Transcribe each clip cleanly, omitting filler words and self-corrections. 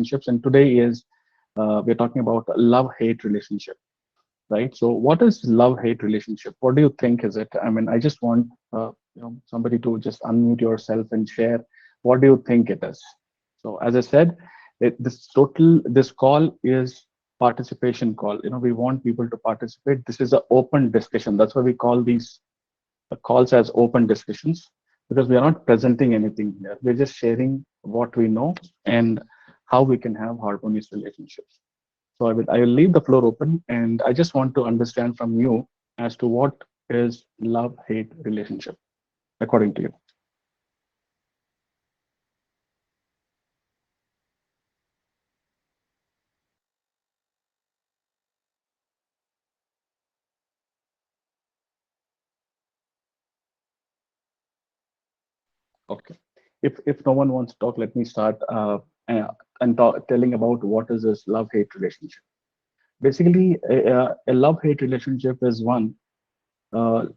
And today is we're talking about love-hate relationship, right? So, what is love-hate relationship? What do you think is it? I mean, I just want somebody to just unmute yourself and share. What do you think it is? So, as I said, this call is participation call. We want people to participate. This is an open discussion. That's why we call these calls as open discussions, because we are not presenting anything here. We're just sharing what we know and how we can have harmonious relationships. So I will leave the floor open, and I just want to understand from you as to what is love-hate relationship according to you. Okay. If no one wants to talk, let me start telling about what is this love-hate relationship. Basically, a love-hate relationship is one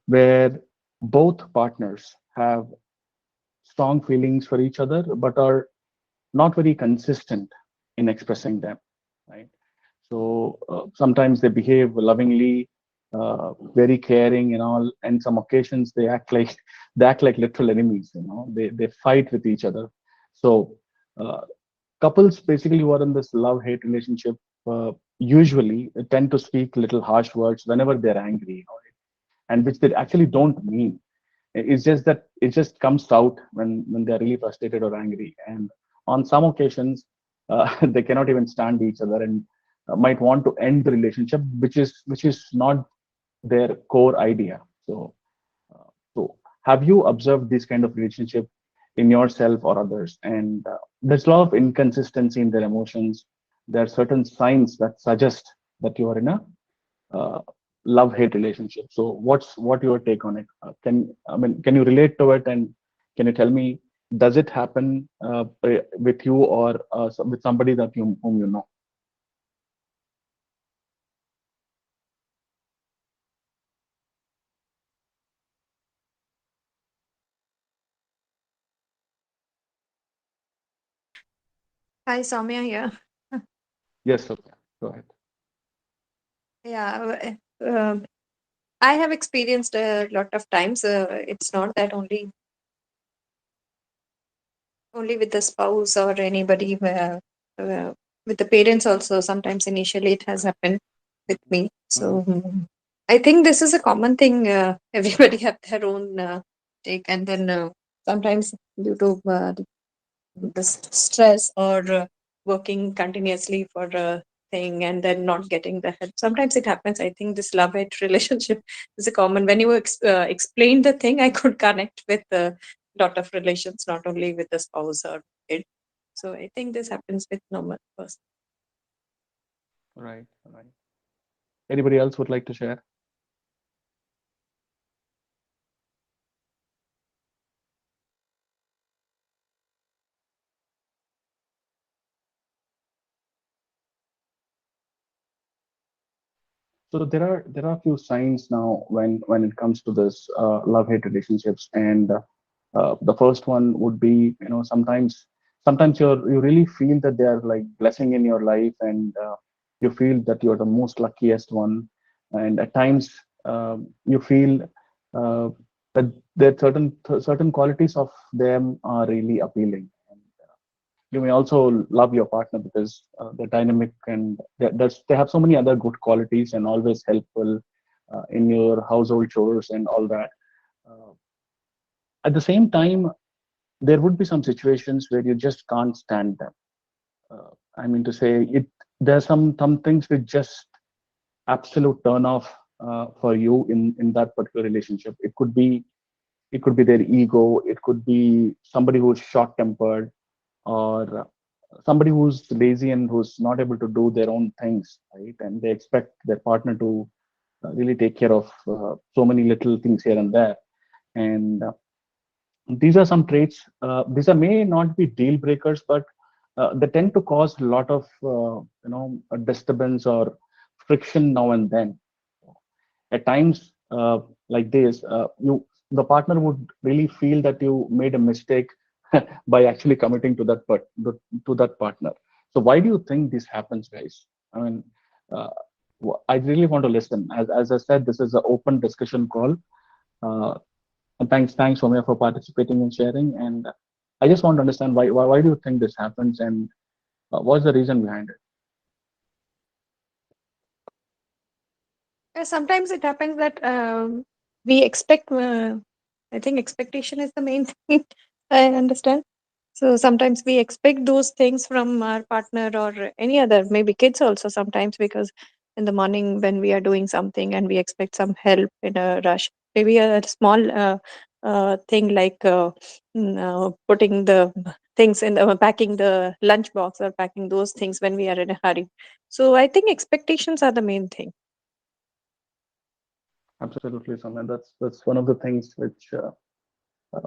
where both partners have strong feelings for each other, but are not very consistent in expressing them, right? So sometimes they behave lovingly, very caring and all, and some occasions they act like literal enemies. They fight with each other. So uh, couples basically who are in this love-hate relationship usually tend to speak little harsh words whenever they're angry, and which they actually don't mean. It's just that it just comes out when they're really frustrated or angry. And on some occasions, they cannot even stand each other and might want to end the relationship, which is not their core idea. So have you observed this kind of relationship in yourself or others? And there's a lot of inconsistency in their emotions. There are certain signs that suggest that you are in a uh, love-hate relationship. So what your take on it? Can you relate to it, and can you tell me, does it happen with you or with somebody that you whom you know? Hi, Soumya here. Yes, okay, go ahead. Yeah, I have experienced a lot of times. It's not that only with the spouse or anybody, uh, with the parents also. Sometimes initially it has happened with me. Mhm. So I think this is a common thing. Everybody have their own take, and then sometimes due to the stress or working continuously for a thing and then not getting the help. Sometimes it happens. I think this love hate relationship is a common. When you explained the thing, I could connect with a lot of relations, not only with the spouse or kid. So I think this happens with normal person. Right, right. Anybody else would like to share? So there are a few signs now when it comes to this love-hate relationships, and the first one would be, sometimes you really feel that they are like blessing in your life, and you feel that you're the most luckiest one, and at times you feel uh, that there certain qualities of them are really appealing. You may also love your partner because they're dynamic, and they have so many other good qualities and always helpful in your household chores and all that. Uh, at the same time, there would be some situations where you just can't stand them. I mean to say, there's some things which just absolute turn off for you in that particular relationship. It could be their ego. It could be somebody who's short tempered, or somebody who's lazy and who's not able to do their own things, right? And they expect their partner to really take care of so many little things here and there. And these are some traits. These may not be deal breakers, but they tend to cause a lot of a disturbance or friction now and then. At times like this, the partner would really feel that you made a mistake by actually committing to that partner. So why do you think this happens, guys? I mean, uh, I really want to listen. As I said, this is an open discussion call. Uh, and thanks, Soumya, for participating and sharing. And I just want to understand why do you think this happens, and what's the reason behind it? Sometimes it happens that we expect, I think expectation is the main thing. I understand. So sometimes we expect those things from our partner or any other, maybe kids also sometimes, because in the morning when we are doing something and we expect some help in a rush, maybe a small thing like putting the things in the packing the lunch box or packing those things when we are in a hurry. So I think expectations are the main thing. Absolutely, Soumya. That's one of the things which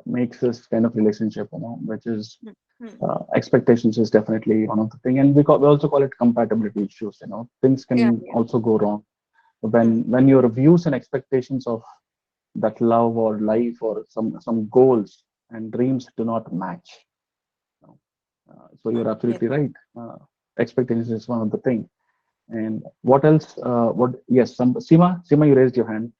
makes this kind of relationship, which is Mm. expectations is definitely one of the thing, and we also call it compatibility issues. Things Yeah, can yeah. also go wrong Mm. when your views and expectations of that love or life or some goals and dreams do not match. you know. So you're Yes. absolutely right. Expectations is one of the thing. And what else? What? Yes, Seema, you raised your hand.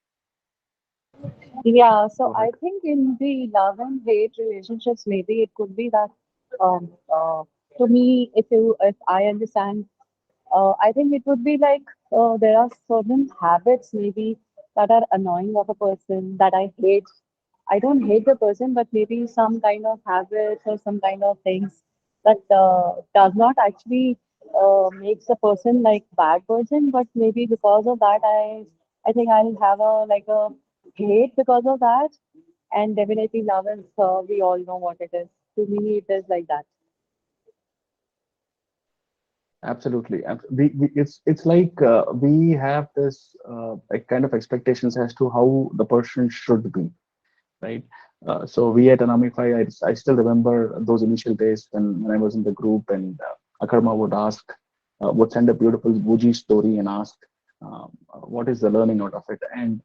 Yeah, so Go I ahead. think in the love and hate relationships, maybe it could be that um, uh, to me, if I understand, I think it would be like there are certain habits maybe that are annoying of a person that I hate. I don't hate the person, but maybe some kind of habits or some kind of things that does not actually makes a person like bad person, but maybe because of that, I think I'll have a like a hate because of that, and definitely love is we all know what it is. To me, it is like that. Absolutely. It's like we have this like kind of expectations as to how the person should be, right? So we at Anamify, I still remember those initial days when I was in the group, and Akarma would send a beautiful Buji story and ask, what is the learning out of it? And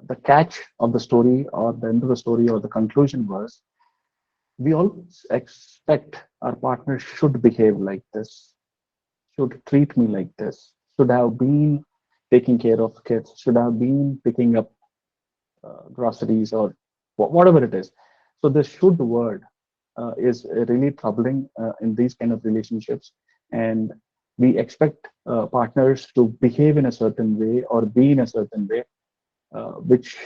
the catch of the story, or the end of the story, or the conclusion was, we all expect our partner should behave like this, should treat me like this, should have been taking care of kids, should have been picking up groceries, or whatever it is. So the should word is really troubling in these kind of relationships, and we expect partners to behave in a certain way or be in a certain way, which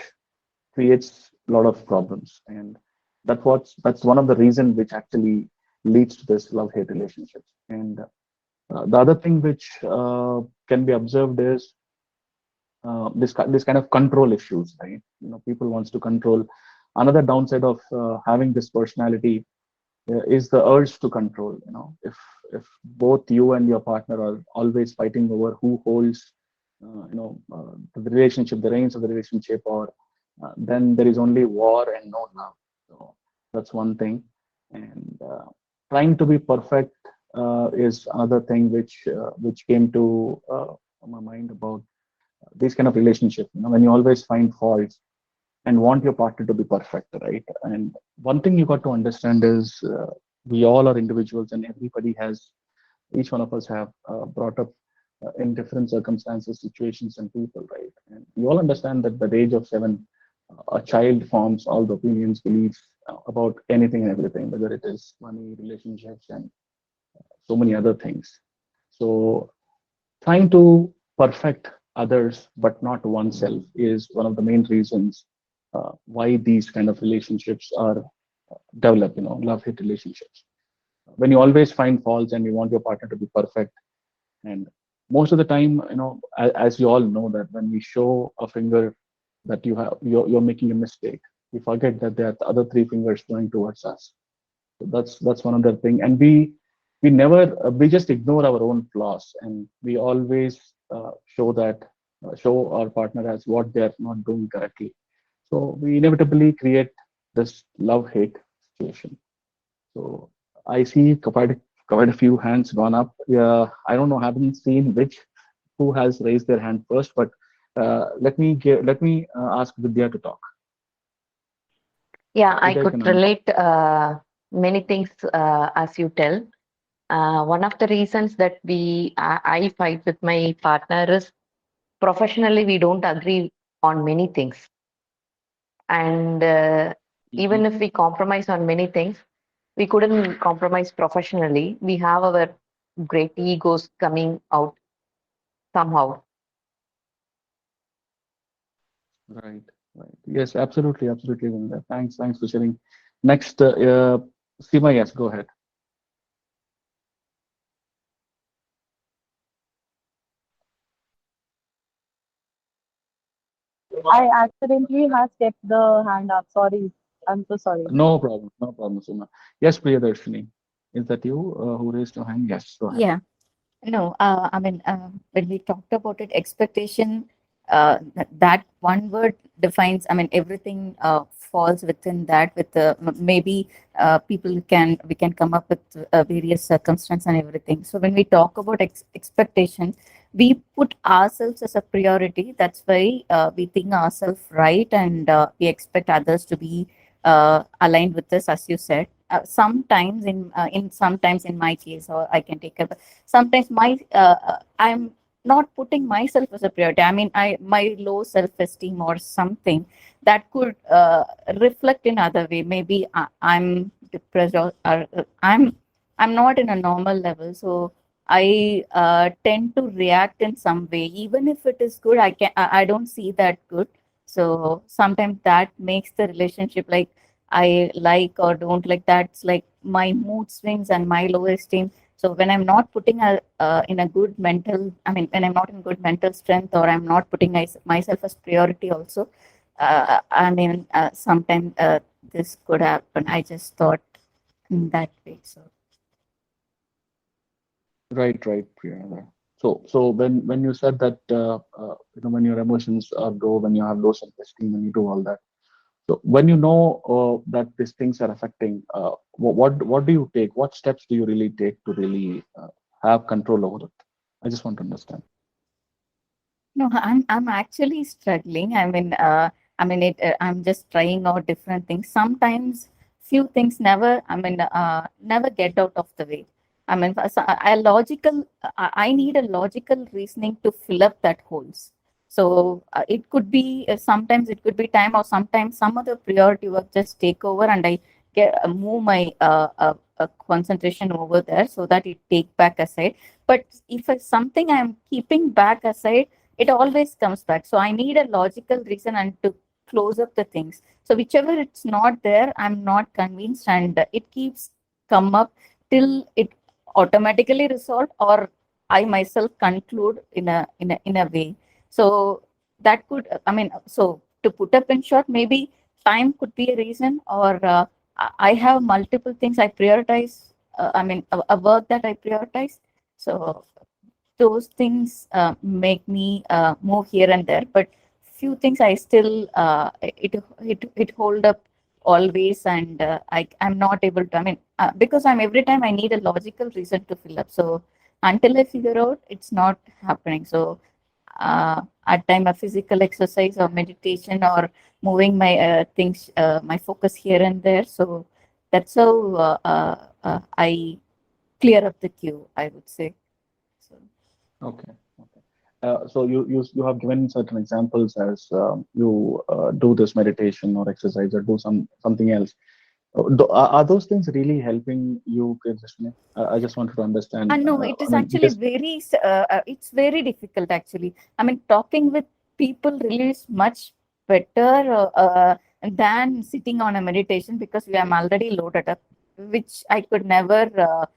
creates a lot of problems, and that's one of the reasons which actually leads to this love-hate relationships. And the other thing which can be observed is this kind of control issues, right? People wants to control. Another downside of having this personality is the urge to control. If both you and your partner are always fighting over who holds the relationship, the reins of the relationship, or then there is only war and no love. So that's one thing. And trying to be perfect is another thing which came to my mind about these kind of relationship. When you always find faults and want your partner to be perfect, right? And one thing you got to understand is we all are individuals, and everybody has, each one of us have brought up in different circumstances, situations, and people, right? And we all understand that at the age of 7, a child forms all the opinions, beliefs about anything and everything, whether it is money, relationships, and so many other things. So trying to perfect others but not oneself is one of the main reasons why these kind of relationships are developed, love hate relationships. When you always find faults and you want your partner to be perfect, and most of the time, as you all know, that when we show a finger that you're making a mistake, we forget that there are the other three fingers pointing towards us. So that's one other thing, and we never we just ignore our own flaws, and we always show our partner as what they're not doing correctly. So we inevitably create this love hate situation. So I see quite a few hands gone up. Yeah, I don't know, haven't seen which who has raised their hand first, but let me ask Vidya to talk. Yeah, I Vidya, you could can unmute. relate many things as you tell. One of the reasons that I fight with my partner is professionally we don't agree on many things, and even Mhm. if we compromise on many things, we couldn't compromise professionally. We have our great egos coming out somehow. Right, right. Yes, absolutely, absolutely, Vinda. Thanks for sharing. Next, Seema, yes, go ahead. I accidentally has kept the hand up. Sorry. I'm so sorry. No problem, Seema. Yes, Priyadarshini, is that you who raised your hand? Yes, go ahead. Yeah. No, I mean, when we talked about it, expectation, that one word defines, I mean, everything falls within that. With maybe we can come up with various circumstances and everything. So when we talk about expectation, we put ourselves as a priority. That's why we think ourselves right, and we expect others to be aligned with us, as you said. Sometimes in my case, or I can take it, sometimes I'm not putting myself as a priority. I mean, I my low self-esteem or something that could reflect in other way. Maybe I'm depressed, or I'm not in a normal level, so I tend to react in some way, even if it is good. I don't see that good. So sometimes that makes the relationship like I like or don't like. That's like my mood swings and my low esteem. So when I'm not putting in a good mental, I mean, when I'm not in good mental strength, or I'm not putting myself as priority also, I mean, sometimes this could happen. I just thought in that way. So Right, right, Priya. So when you said that when your emotions are low, when you have low self-esteem, when you do all that, so when you know that these things are affecting, what do you take? What steps do you really take to really have control over it? I just want to understand. no, I'm actually struggling. I mean, I'm just trying out different things. Sometimes few things never get out of the way. I mean, I need a logical reasoning to fill up that holes. So it could be sometimes it could be time, or sometimes some other priority work just take over, and I move my concentration over there so that it take back aside. But if it's something I'm keeping back aside, it always comes back. So I need a logical reason and to close up the things. So whichever it's not there, I'm not convinced, and it keeps come up till it automatically resolved, or I myself conclude in a way. So that could, I mean, so to put up in short, maybe time could be a reason, or I have multiple things I prioritize. I mean, a work that I prioritize. So those things make me move here and there, but few things I still it hold up always, and I'm not able to, I mean, because I'm every time I need a logical reason to fill up. So until I figure out, it's not happening. So at time a physical exercise or meditation, or moving my things, my focus here and there. So that's how I clear up the queue, I would say. So Okay. Okay. So you have given certain examples as you do this meditation or exercise or do something else. Are those things really helping you, Krishna? I just wanted to understand. No, it I is mean, actually because very, it's very difficult actually. I mean, talking with people really is much better than sitting on a meditation, because we am already loaded up, which I could never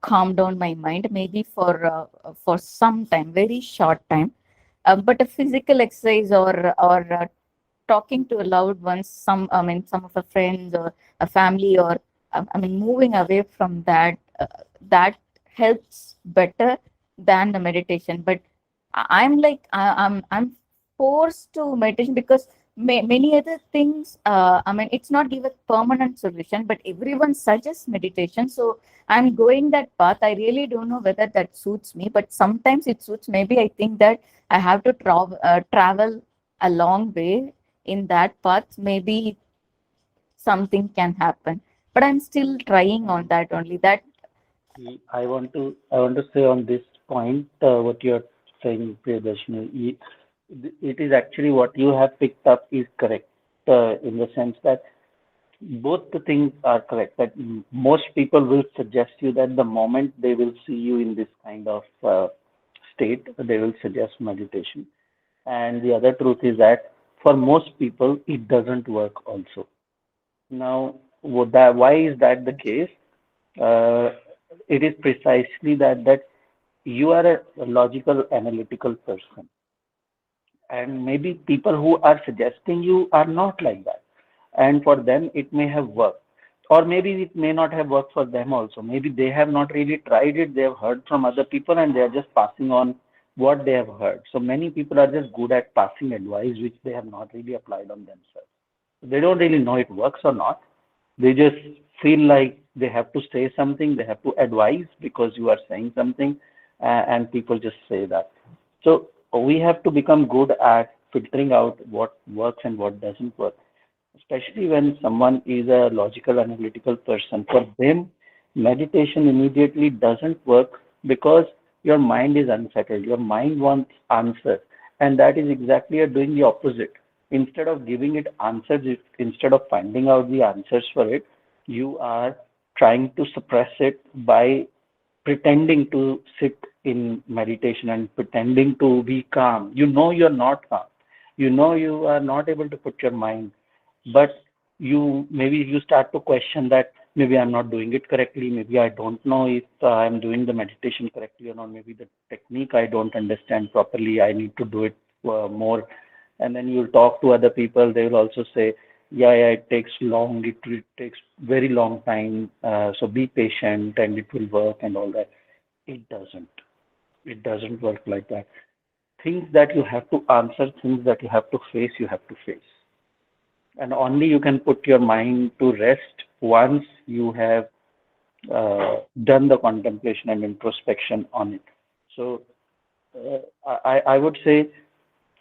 calm down my mind, maybe for some time, very short time. But a physical exercise, or talking to a loved ones, I mean, some of a friends or a family, or I mean, moving away from that, that helps better than the meditation. But I'm like, I'm forced to meditation, because many other things. I mean, it's not give a permanent solution, but everyone suggests meditation. So I'm going that path. I really don't know whether that suits me, but sometimes it suits. Maybe I think that I have to travel a long way in that path. Maybe something can happen, but I'm still trying on that only. That I want to say on this point what you're saying, Priyadarshini. It is actually what you have picked up is correct in the sense that both the things are correct. That most people will suggest you that the moment they will see you in this kind of state, they will suggest meditation. And the other truth is that for most people, it doesn't work also. Now, why is that the case? Uh, it is precisely that you are a logical, analytical person, and maybe people who are suggesting you are not like that, and for them it may have worked, or maybe it may not have worked for them also. Maybe they have not really tried it. They have heard from other people, and they are just passing on what they have heard. So many people are just good at passing advice which they have not really applied on themselves. They don't really know it works or not. They just feel like they have to say something, they have to advise because you are saying something, and people just say that. So we have to become good at filtering out what works and what doesn't work, especially when someone is a logical, analytical person. For them, meditation immediately doesn't work because your mind is unsettled. Your mind wants answers, and that is exactly you're doing the opposite. Instead of giving it answers, instead of finding out the answers for it, you are trying to suppress it by pretending to sit in meditation and pretending to be calm. You know you're not calm. You know you are not able to put your mind, but you start to question that maybe I'm not doing it correctly. Maybe I don't know if I'm doing the meditation correctly or not. Maybe the technique I don't understand properly. I need to do it more. And then you'll talk to other people. They will also say, yeah, it takes long. It takes very long time. So be patient, and it will work and all that. It doesn't. It doesn't work like that. Things that you have to answer, things that you have to face. And only you can put your mind to rest once you have done the contemplation and introspection on it. So I would say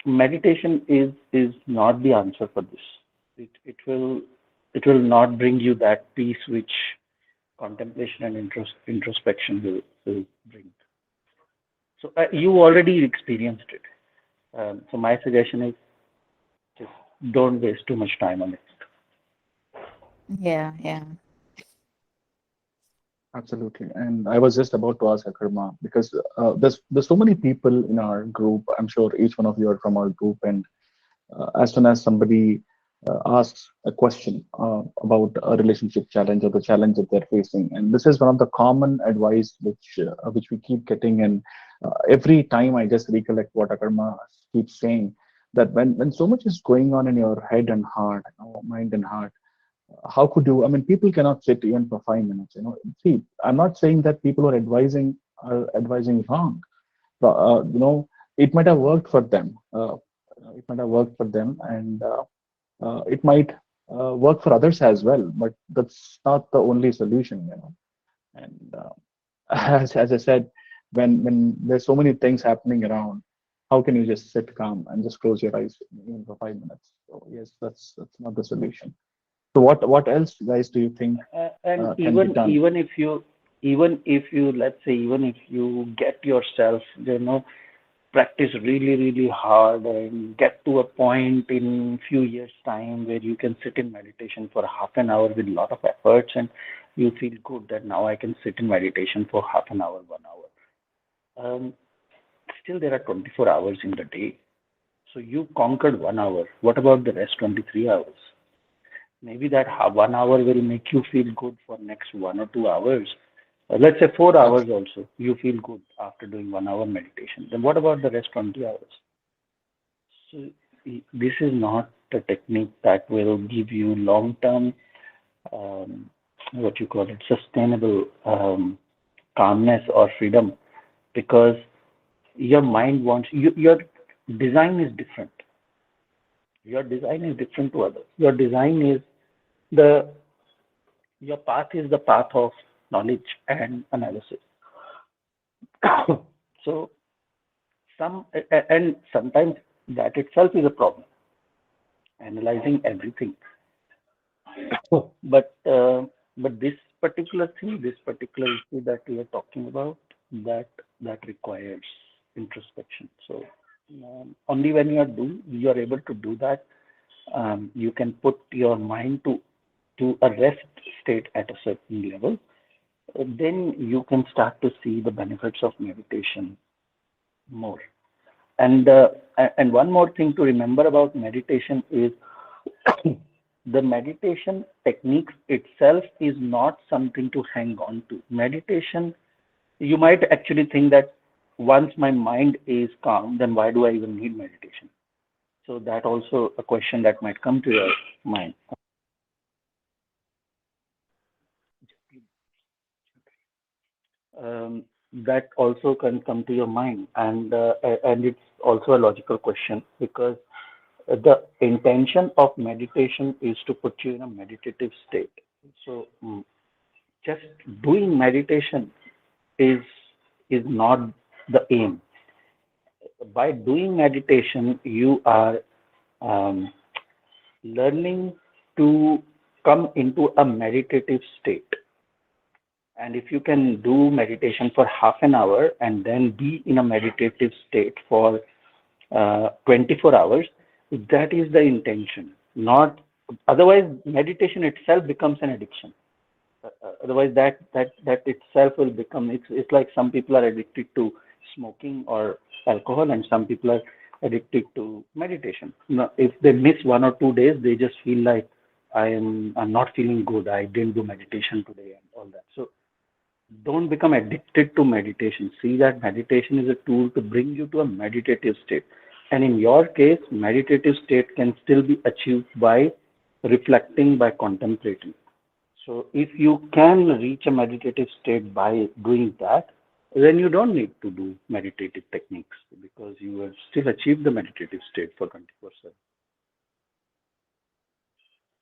meditation is not the answer for this. It will not bring you that peace which contemplation and introspection will bring. So you already experienced it. So my suggestion is just don't waste too much time on it. Yeah, yeah. Absolutely. And I was just about to ask Akarma because there's so many people in our group. I'm sure each one of you are from our group, and as soon as somebody asks a question about a relationship challenge or the challenge that they're facing, and this is one of the common advice which we keep getting, and every time I just recollect what Akarma keeps saying, that when so much is going on in your head and heart, mind and heart, how could you, I mean, people cannot sit even for 5 minutes, see, I'm not saying that people are advising wrong, but it might have worked for them, and it might work for others as well, but that's not the only solution. And as I said, when there's so many things happening around, how can you just sit calm and just close your eyes even for 5 minutes? So yes, that's not the solution. So what else, guys, do you think And can be done? even if you get yourself, practice really, really hard and get to a point in few years' time where you can sit in meditation for half an hour with a lot of efforts, and you feel good that now I can sit in meditation for half an hour, 1 hour. Um, Still, there are 24 hours in the day. So you conquered 1 hour. What about the rest 23 hours? Maybe that 1 hour will make you feel good for next 1 or 2 hours. Let's say 4 hours also. You feel good after doing 1 hour meditation. Then what about the rest 20 hours? So this is not a technique that will give you long-term, um, what you call it, sustainable calmness or freedom, because your mind wants your design is different. Your design is different to others. Your design is the your path is the path of knowledge and analysis. So and sometimes that itself is a problem, analyzing everything. But this particular thing, this particular issue that we are talking about, that requires introspection. So only when you are able to do that, you can put your mind to a rest state at a certain level. Then you can start to see the benefits of meditation more. And one more thing to remember about meditation is the meditation techniques itself is not something to hang on to. Meditation, you might actually think that once my mind is calm, then why do I even need meditation? So that also a question that might come to your mind. That also can come to your mind, and it's also a logical question, because the intention of meditation is to put you in a meditative state. So just doing meditation is not the aim. By doing meditation, you are learning to come into a meditative state. And if you can do meditation for half an hour and then be in a meditative state for 24 hours, that is the intention. Not otherwise, meditation itself becomes an addiction. Otherwise, that itself will become. It's like some people are addicted to smoking or alcohol, and some people are addicted to meditation. Now, if they miss 1 or 2 days, they just feel like I'm not feeling good. I didn't do meditation today and all that. So don't become addicted to meditation. See that meditation is a tool to bring you to a meditative state. And in your case, meditative state can still be achieved by reflecting, by contemplating. So if you can reach a meditative state by doing that, then you don't need to do meditative techniques, because you will still achieve the meditative state for 24/7.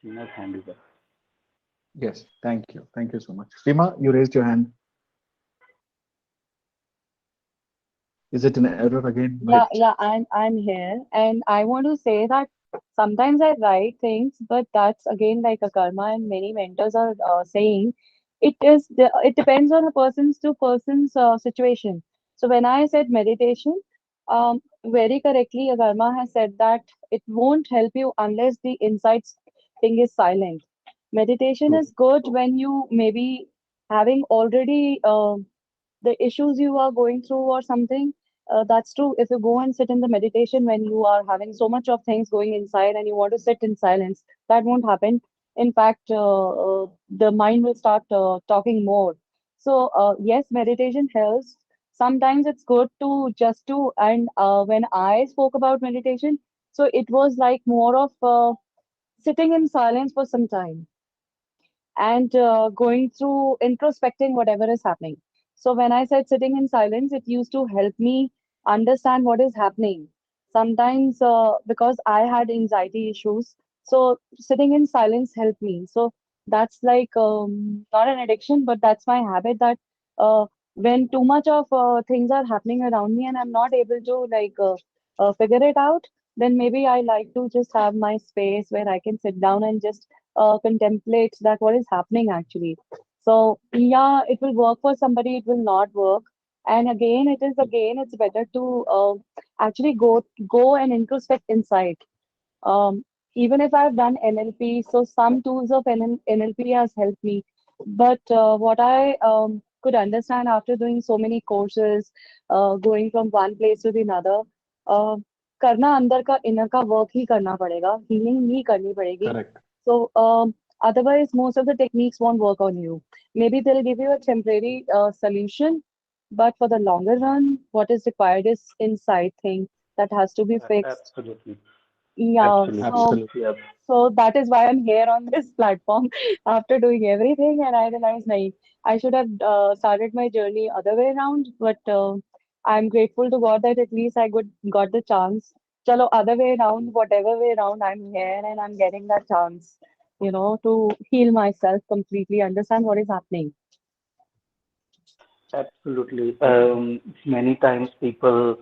Tina's hand is up. Yes, thank you. Thank you so much. Seema, you raised your hand. Is it an error again? Yeah, I'm here, and I want to say that sometimes I write things, but that's again like a karma, and many mentors are saying it depends on a person's to person's situation. So when I said meditation, very correctly, a karma has said that it won't help you unless the inside thing is silent. Meditation is good when you maybe having already the issues you are going through or something. That's true. If you go and sit in the meditation when you are having so much of things going inside and you want to sit in silence, that won't happen. In fact, the mind will start talking more. So, yes, meditation helps. Sometimes it's good to just do. And when I spoke about meditation, so it was like more of sitting in silence for some time and going through introspecting whatever is happening. So when I said sitting in silence, it used to help me understand what is happening. Sometimes because I had anxiety issues, so sitting in silence helped me. So that's like not an addiction, but that's my habit that when too much of things are happening around me and I'm not able to figure it out, then maybe I like to just have my space where I can sit down and just contemplate that what is happening actually. So yeah, it will work for somebody, it will not work. And it's better to actually go and introspect inside. Um, Even if I've done NLP, so some tools of NLP has helped me. But what I could understand after doing so many courses, going from one place to the another, uh, करना अंदर का inner का work ही करना पड़ेगा, healing ही करनी पड़ेगी. Correct. So otherwise, most of the techniques won't work on you. Maybe they'll give you a temporary solution, but for the longer run, what is required is inside thing that has to be fixed. Absolutely. Yeah, Absolutely. so that is why I'm here on this platform after doing everything, and I realized, nahi, I should have started my journey other way around. But I'm grateful to God that at least got the chance. Chalo, other way around, whatever way around, I'm here and I'm getting that chance, to heal myself completely, understand what is happening. Absolutely. Many times people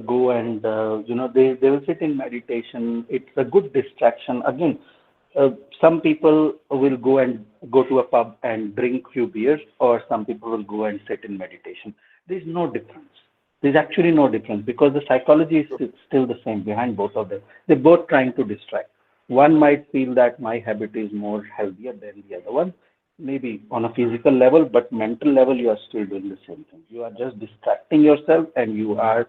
go and they will sit in meditation. It's a good distraction. Again, some people will go to a pub and drink few beers, or some people will go and sit in meditation. There's no difference. There's actually no difference because the psychology is still the same behind both of them. They're both trying to distract. One might feel that my habit is more healthier than the other one, maybe on a physical level, but mental level, you are still doing the same thing. You are just distracting yourself, and you are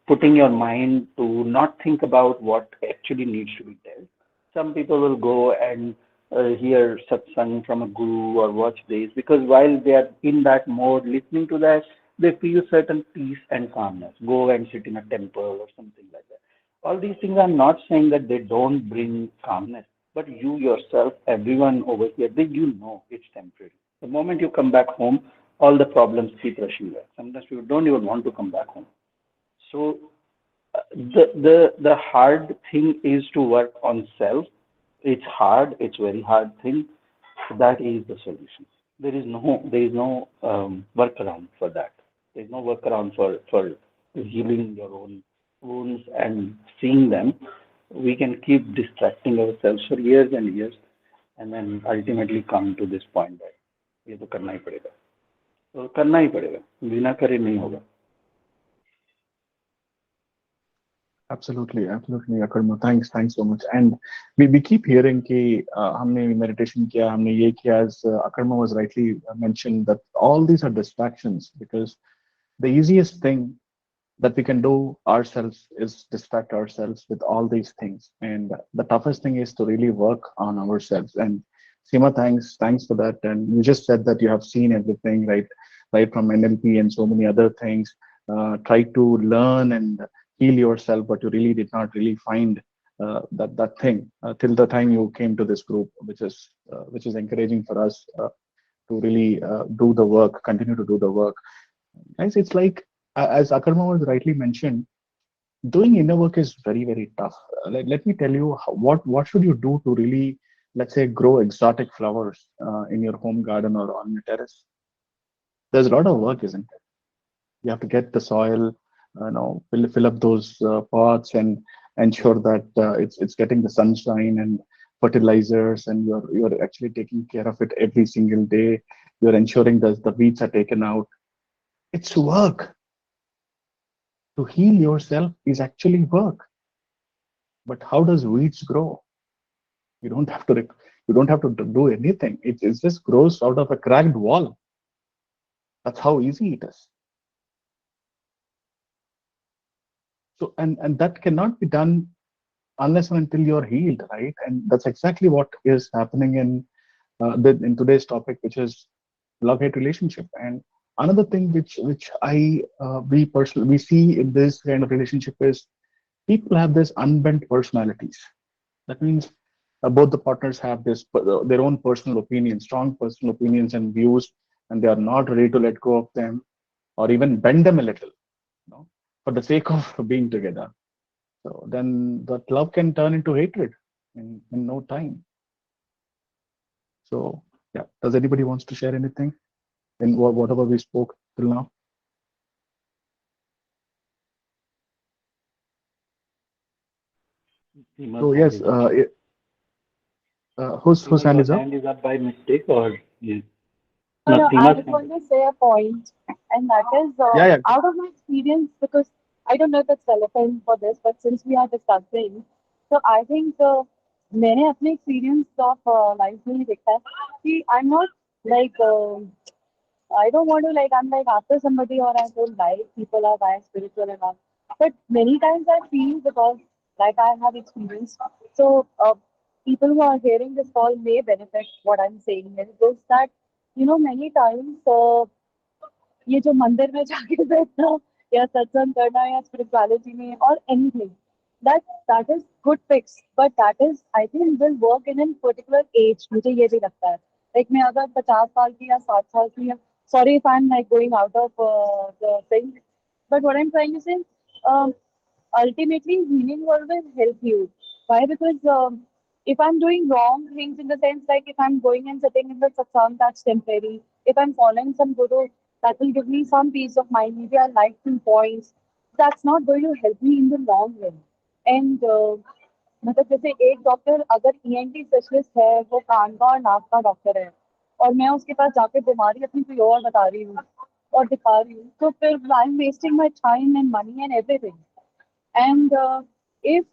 putting your mind to not think about what actually needs to be done. Some people will go and hear satsang from a guru or watch this because while they are in that mode, listening to that, they feel certain peace and calmness. Go and sit in a temple or something like that. All these things, I'm not saying that they don't bring calmness, but you yourself, everyone over here, you know it's temporary. The moment you come back home, all the problems keep rushing back. Sometimes you don't even want to come back home. So the hard thing is to work on self. It's hard. It's very hard thing. That is the solution. There is no workaround for that. There's no workaround for healing your own wounds and seeing them. We can keep distracting ourselves for years and years, and then ultimately come to this point that ये तो करना ही पड़ेगा. तो करना ही पड़ेगा. बिना करे नहीं होगा. Absolutely, Akarma. Thanks so much. And we keep hearing कि हमने meditation किया, हमने ये किया. As Akarma was rightly mentioned, that all these are distractions because the easiest thing that we can do ourselves is distract ourselves with all these things. And the toughest thing is to really work on ourselves. And Seema, thanks for that. And you just said that you have seen everything, right from NLP and so many other things. Try to learn and heal yourself, but you really did not really find that thing till the time you came to this group, which is encouraging for us to really do the work, continue to do the work. Guys, it's like as Akarma was rightly mentioned, doing inner work is very, very tough. Let me tell you what should you do to really, let's say, grow exotic flowers in your home garden or on your terrace. There's a lot of work, isn't it? You have to get the soil, fill up those pots and ensure that it's getting the sunshine and fertilizers, and you're actually taking care of it every single day. You're ensuring that the weeds are taken out. It's work. To heal yourself is actually work. But how does weeds grow? You don't have to do anything. It just grows out of a cracked wall. That's how easy it is. So and that cannot be done unless and until you're healed, right? And that's exactly what is happening in today's topic, which is love-hate relationship. And another thing which we see in this kind of relationship is people have this unbent personalities. That means both the partners have their own personal opinions, strong personal opinions and views, and they are not ready to let go of them or even bend them a little, for the sake of being together. So then that love can turn into hatred in no time. So yeah, does anybody wants to share anything in whatever we spoke till now? So yes, whose hand is up? Hand is up by mistake or is No, I Seema's just hand? want to say a point, and that is Yeah. out of my experience, because I don't know if it's relevant for this, but since we are discussing, so I think मैंने अपने experience of life में ही देखा है कि I'm not like I don't want to I'm like after somebody or I don't like people are very spiritual and all, but many times I feel because I have experienced, so people who are hearing this call may benefit what I'm saying is that many times ये जो मंदिर में जाके बैठना या सत्संग करना या spirituality में or anything that is good fix, but that is I think will work in a particular age. मुझे ये भी लगता है मैं अगर 50 साल की या 60 साल की या sorry if I'm going out of the thing, but what I'm trying to say, um, ultimately healing will always help you. Why? Because if I'm doing wrong things in the sense if I'm going and sitting in the satsang, that's temporary. If I'm following some guru, that will give me some peace of mind. Maybe I like 2 points. That's not going to help me in the long run. And मतलब जैसे एक doctor अगर ENT specialist है, वो कान का और नाक का डॉक्टर है, और मैं उसके पास जाके बीमारी अपनी कोई और बता रही हूँ और दिखा रही हूँ, तो फिर I am wasting my time and money and everything. And if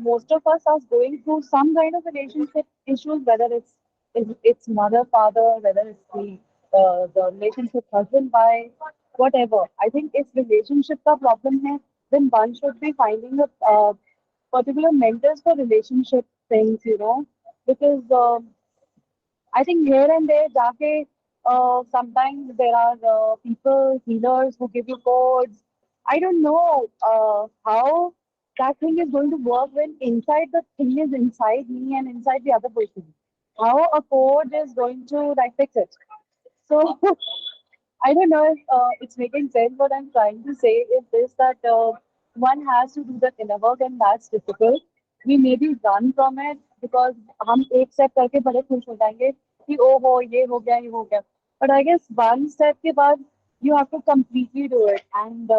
most of us are going through some kind of relationship issues, whether it's mother father, whether it's the relationship husband wife, whatever, I think if relationship का problem है, then one should be finding a particular mentors for relationship things, because I think here and there, jaake, sometimes there are people, healers who give you codes. I don't know how that thing is going to work when inside the thing is inside me and inside the other person. How a code is going to like fix it. So I don't know if it's making sense. What I'm trying to say is this, that one has to do the inner work, and that's difficult. We maybe run from it because हम एक step करके बड़े खुश हो जाएंगे कि ओ हो ये हो गया ये हो गया. But I guess one step के बाद you have to completely do it, and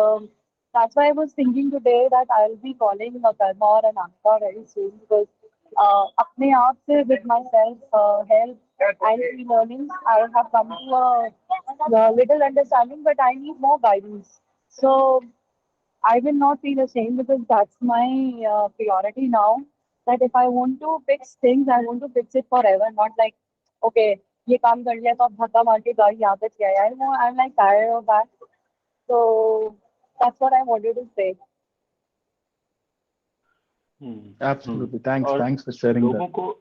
that's why I was thinking today that I'll be calling Karma or Ananta very soon, because अपने आप से with my self help and e-learning, I have come to a little understanding, but I need more guidance. So I will not feel ashamed, because that's my priority now. That if I want to fix things, I want to fix it forever, not like, okay, ये काम कर लिया तो अब धक्का मार के गाड़ी यहाँ पे किया यार. No, I'm like tired of that. So that's what I wanted to say. Absolutely. Thanks. और Thanks for sharing लोगों that. को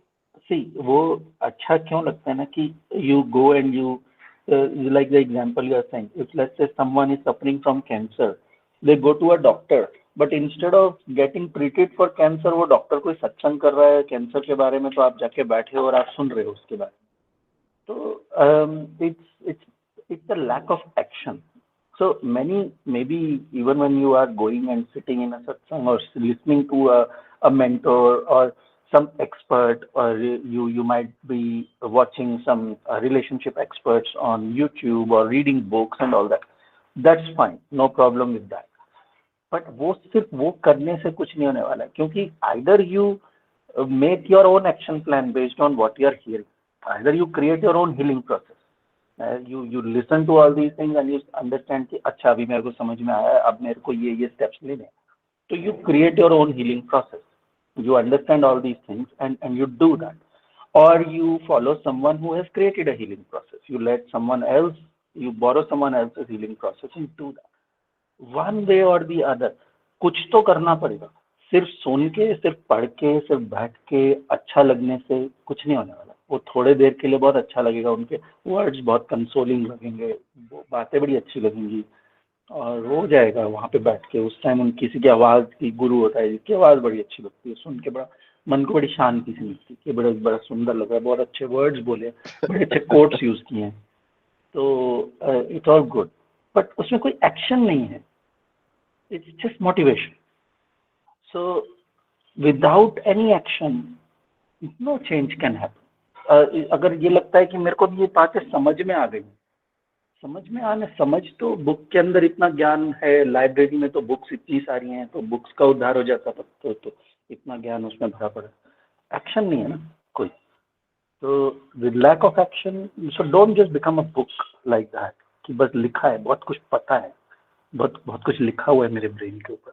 सी वो अच्छा क्यों लगता है ना कि you go and you like the example you are saying, if let's say someone is suffering from cancer, they go to a doctor, but instead of getting treated for cancer, वो doctor कोई सत्संग कर रहा है cancer के बारे में, तो आप जाके बैठे हो और आप सुन रहे हो उसके बारे में. तो it's a lack of action. So many, maybe even when you are going and sitting in a satsang or listening to a mentor or some expert, or you might be watching some relationship experts on YouTube or reading books and all that. That's fine, no problem with that. But वो सिर्फ वो करने से कुछ नहीं होने वाला है, क्योंकि either you make your own action plan based on what you are hearing, either you create your own healing process. You listen to all these things and you understand कि अच्छा अभी मेरे को समझ में आया, अब मेरे को ये steps लेने हैं. So you create your own healing process. You understand all these things and you do that. Or you follow someone who has created a healing process. You let someone else, you borrow someone else's healing process and do that. One way or the other, कुछ तो करना पड़ेगा. सिर्फ सुन के, सिर्फ पढ़ के, सिर्फ बैठ के अच्छा लगने से कुछ नहीं होने वाला. वो थोड़े देर के लिए बहुत अच्छा लगेगा, उनके वर्ड्स बहुत कंसोलिंग लगेंगे, वो बातें बड़ी अच्छी लगेंगी, और हो जाएगा वहाँ पे बैठ के. उस टाइम किसी की आवाज़ की गुरु होता है जिसकी आवाज़ बड़ी अच्छी लगती है, सुन के बड़ा मन को बड़ी शांति सी मिलती है कि बड़ा सुंदर लग रहा है, बहुत अच्छे वर्ड्स बोले, बड़े अच्छे कोट्स यूज़ किए हैं, तो इट्स ऑल गुड. बट उसमें कोई एक्शन नहीं है, it's just motivation. So without any action no change can happen. अगर ये लगता है कि मेरे को ये बातें समझ में आ गई, समझ तो बुक के अंदर इतना ज्ञान है, लाइब्रेरी में तो बुक्स इतनी सारी हैं, तो बुक्स का उद्धार हो जाता, तो इतना ज्ञान उसमें भरा पड़ा. एक्शन नहीं है ना कोई. तो with lack of action, so don't just become a book like that कि बस लिखा है, बहुत कुछ पता है, बहुत कुछ लिखा हुआ है मेरे ब्रेन के ऊपर.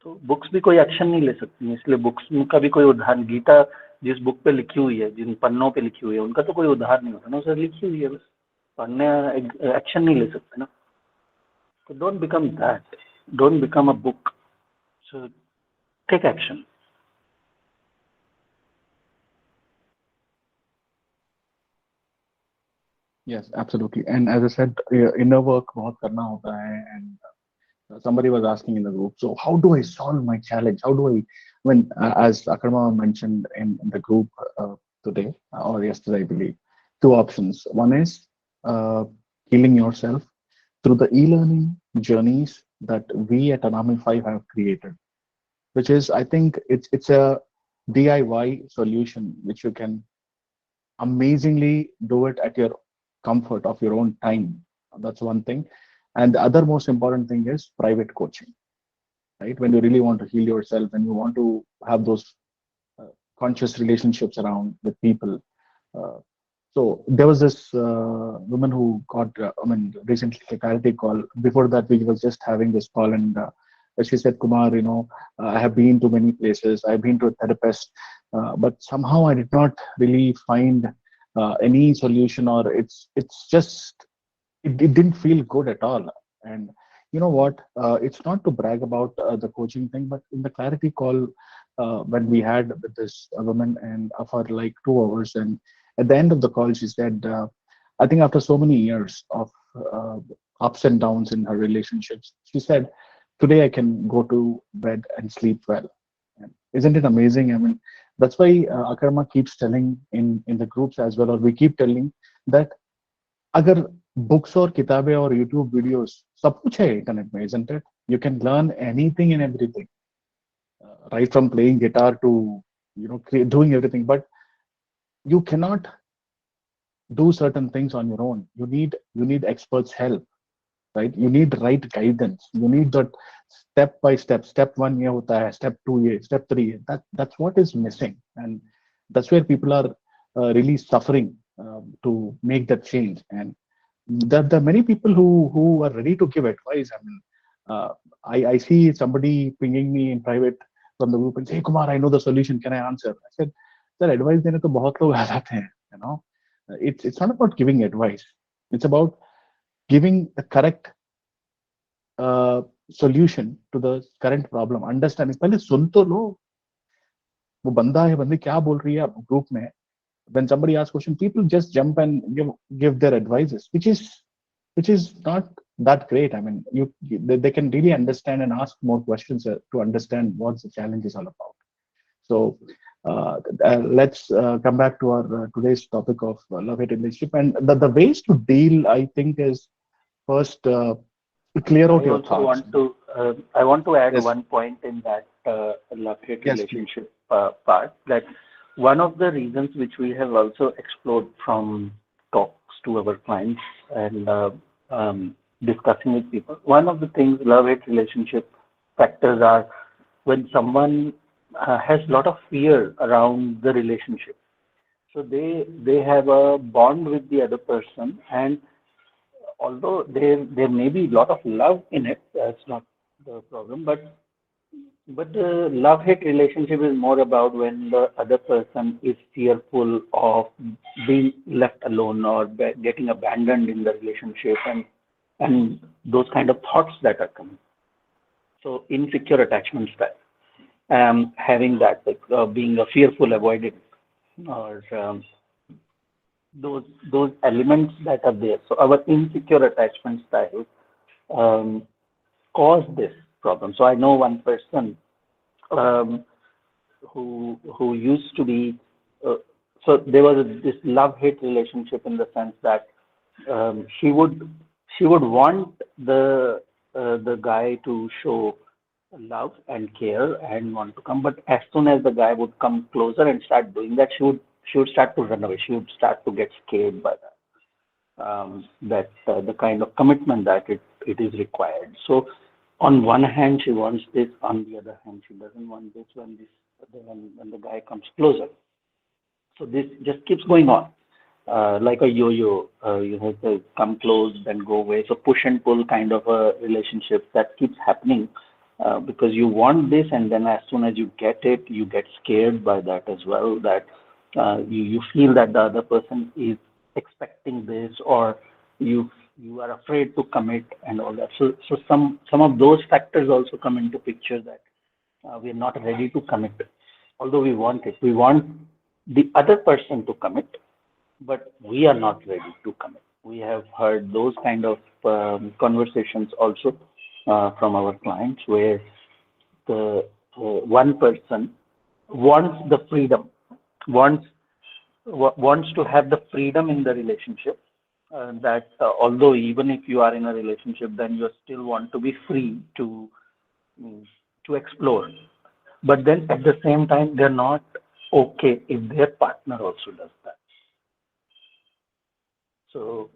तो बुक्स भी कोई एक्शन नहीं ले सकती हैं, इसलिए बुक्स का भी कोई उदाहरण, गीता जिस बुक पे लिखी हुई है, जिन पन्नों पे लिखी हुई है, उनका तो कोई उदाहरण नहीं होता ना, उसे लिखी हुई है बस, पढ़ने एक्शन नहीं ले सकते ना. तो don't become that, don't become a book, so take action. Yes, absolutely. And as I said, inner work बहुत करना होता है. And somebody was asking in the group, so how do I solve my challenge? How do I, when as Akarma mentioned in the group today or yesterday, I believe, two options. One is healing yourself through the e-learning journeys that we at Anami 5 have created, which is, I think it's a DIY solution which you can amazingly do it at your comfort of your own time. That's one thing. And the other most important thing is private coaching, right? When you really want to heal yourself and you want to have those conscious relationships around with people. Uh, so there was this woman who got, recently a clarity call. Before that, we was just having this call, and she said, Kumar, I have been to many places. I've been to a therapist, but somehow I did not really find any solution, or it's just it didn't feel good at all. And you know what? It's not to brag about the coaching thing, but in the clarity call when we had with this woman and for like 2 hours, and at the end of the call, she said, I think after so many years of uh, ups and downs in her relationships, she said, today I can go to bed and sleep well. And isn't it amazing? I mean, that's why Akarma keeps telling in the groups as well, or we keep telling that अगर books और किताबें और YouTube videos सब कुछ है internet में, isn't it? You can learn anything and everything, right from playing guitar to doing everything. But you cannot do certain things on your own. You need experts' help, right? You need right guidance. You need that step by step. Step one ये होता है, step two ये, step three ये. That's what is missing, and that's where people are really suffering to make that change. And there are many people who are ready to give advice. I mean, I see somebody pinging me in private from the group and say, hey, Kumar, I know the solution. Can I answer? I said, sir, advice देने तो बहुत लोग आ जाते हैं. It's not about giving advice. It's about giving the correct solution to the current problem. Understanding. पहले सुन तो लो. वो बंदा है, बंदी क्या बोल रही है ग्रुप में. When somebody asks question, people just jump and give their advices, which is not that great. I mean, they can really understand and ask more questions to understand what the challenge is all about. So let's come back to our today's topic of love-hate relationship, and the ways to deal, I think, is first clear out your thoughts. I want to add Yes. one point in that love-hate Yes, relationship part, that one of the reasons which we have also explored from talks to our clients and discussing with people, one of the things love-hate relationship factors are when someone has a lot of fear around the relationship. So they have a bond with the other person, and although there may be a lot of love in it, that's not the problem, but the love-hate relationship is more about when the other person is fearful of being left alone or getting abandoned in the relationship, and those kind of thoughts that are coming. So insecure attachment style, having that, like being a fearful avoidant, or those elements that are there. So our insecure attachment style cause this problem. So I know one person who used to be, so there was this love-hate relationship in the sense that she would want the guy to show love and care and want to come, but as soon as the guy would come closer and start doing that, she would start to run away. She would start to get scared by that, the kind of commitment that it is required. So on one hand, she wants this. On the other hand, she doesn't want this when the guy comes closer. So this just keeps going on, like a yo-yo. You have to come close, then go away. So push and pull kind of a relationship that keeps happening because you want this, and then as soon as you get it, you get scared by that as well. That you feel that the other person is expecting this, or you are afraid to commit and all that. So some of those factors also come into picture, that we are not ready to commit, although we want it. We want the other person to commit, but we are not ready to commit. We have heard those kind of conversations also from our clients, where the one person wants the freedom, wants to have the freedom in the relationship, that although even if you are in a relationship, then you still want to be free to explore. But then at the same time, they're not okay if their partner also does that. So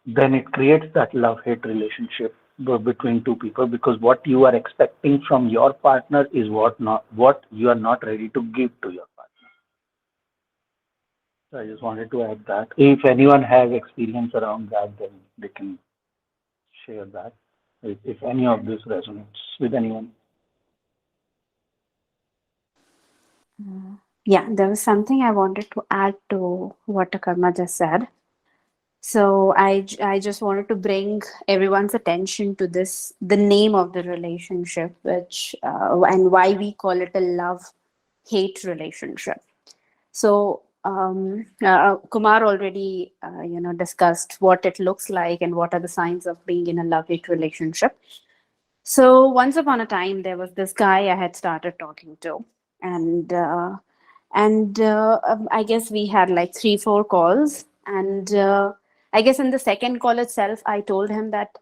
then it creates that love-hate relationship between two people, because what you are expecting from your partner is what you are not ready to give to your partner. So I just wanted to add that. If anyone has experience around that, then they can share that. If any of this resonates with anyone. Yeah, there was something I wanted to add to what Karma just said. So I just wanted to bring everyone's attention to this, the name of the relationship, which and why we call it a love-hate relationship. So Kumar already discussed what it looks like and what are the signs of being in a love-hate relationship. So once upon a time, there was this guy I had started talking to, and I guess we had like 3-4 calls, and I guess in the second call itself, I told him that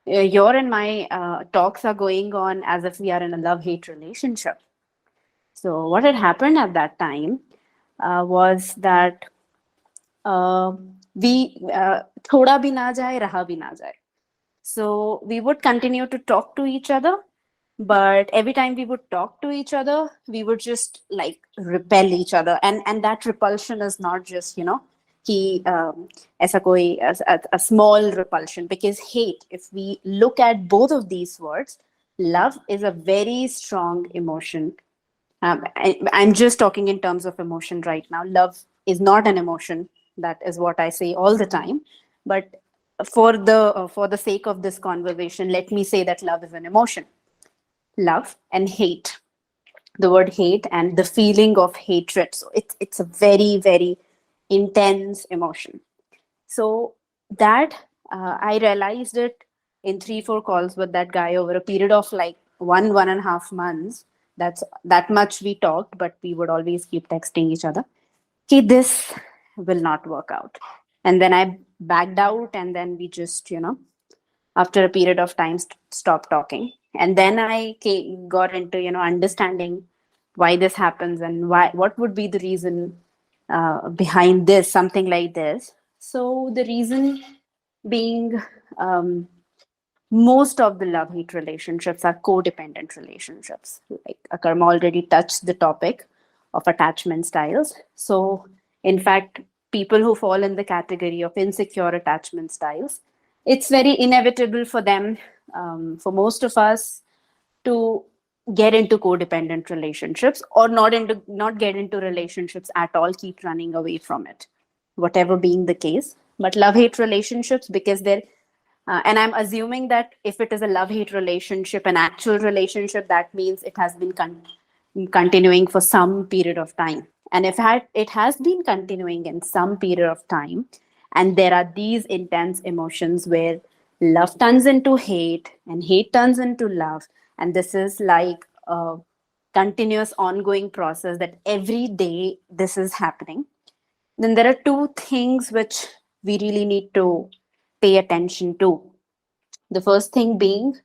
your and my talks are going on as if we are in a love-hate relationship. So what had happened at that time was that we thoda bhi na jaye, raha bhi na jaye. So we would continue to talk to each other, but every time we would talk to each other, we would just like repel each other, and that repulsion is not just कि ऐसा कोई a small repulsion, because hate, if we look at both of these words, love is a very strong emotion. I'm just talking in terms of emotion right now. Love is not an emotion. That is what I say all the time. But for the sake of this conversation, let me say that love is an emotion. Love and hate. The word hate and the feeling of hatred. So it's a very, very intense emotion. So that I realized it in 3-4 calls with that guy over a period of like 1.5 months. That much we talked, but we would always keep texting each other. Okay, this will not work out. And then I backed out, and then we just, after a period of time, stopped talking. And then I got into, understanding why this happens and what would be the reason behind this, something like this. So the reason being, most of the love-hate relationships are codependent relationships. Like Akarma already touched the topic of attachment styles. So in fact, people who fall in the category of insecure attachment styles, it's very inevitable for them, for most of us, to get into codependent relationships, or not get into relationships at all, keep running away from it, whatever being the case. But love-hate relationships, because they're and I'm assuming that if it is a love-hate relationship, an actual relationship, that means it has been continuing for some period of time. And if it has been continuing in some period of time, and there are these intense emotions where love turns into hate and hate turns into love, and this is like a continuous ongoing process that every day this is happening, then there are two things which we really need to pay attention to. The first thing being,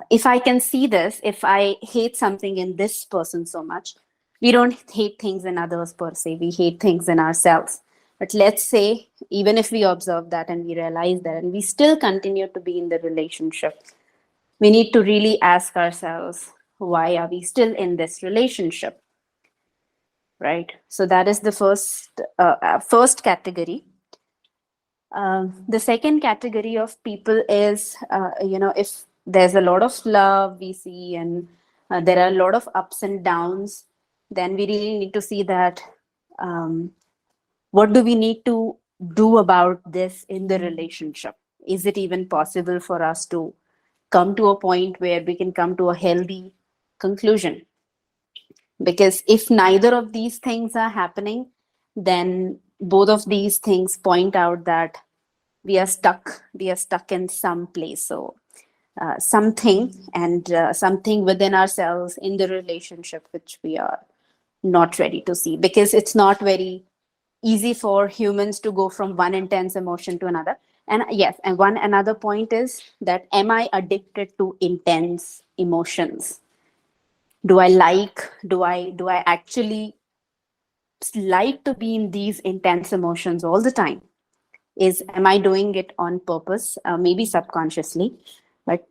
if I can see this, if I hate something in this person so much, we don't hate things in others per se, we hate things in ourselves. But let's say, even if we observe that and we realize that, and we still continue to be in the relationship, we need to really ask ourselves, why are we still in this relationship? Right? So that is the first category. The second category of people is, if there's a lot of love we see, and there are a lot of ups and downs, then we really need to see that what do we need to do about this in the relationship? Is it even possible for us to come to a point where we can come to a healthy conclusion? Because if neither of these things are happening, then both of these things point out that we are stuck in some place. So something within ourselves in the relationship which we are not ready to see, because it's not very easy for humans to go from one intense emotion to another. And yes, and another point is that, am I addicted to intense emotions? Do I actually like to be in these intense emotions all the time? Am I doing it on purpose? Maybe subconsciously, but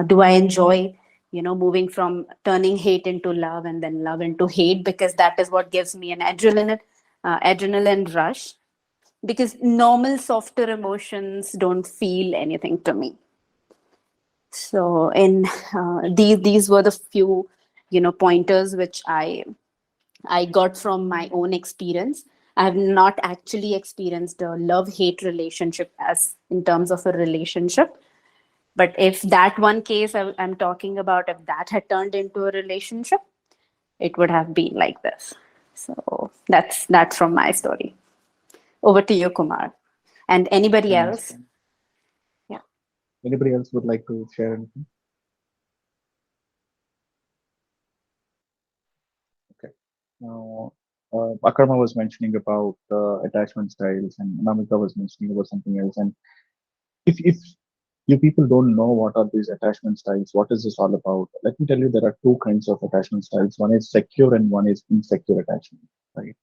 do I enjoy, moving from turning hate into love and then love into hate, because that is what gives me an adrenaline adrenaline rush, because normal softer emotions don't feel anything to me. So in these were the few pointers which I got from my own experience. I have not actually experienced a love-hate relationship as in terms of a relationship. But if that one case I'm talking about, if that had turned into a relationship, it would have been like this. So that's from my story. Over to you, Kumar. And anybody Thanks. else? Yeah. Anybody else would like to share anything? Okay. Now, Akarma was mentioning about attachment styles, and Namita was mentioning about something else. And if you people don't know what are these attachment styles, what is this all about? Let me tell you, there are two kinds of attachment styles. One is secure and one is insecure attachment, right?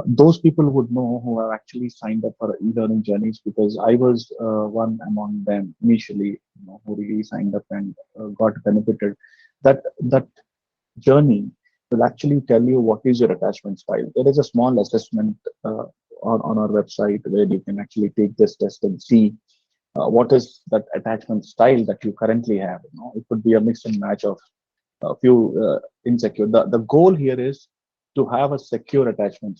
Those people would know who have actually signed up for e-learning journeys, because I was one among them initially, who really signed up and got benefited. That journey will actually tell you what is your attachment style. There is a small assessment on our website where you can actually take this test and see what is that attachment style that you currently have. It could be a mix and match of a few insecure. The goal here is to have a secure attachment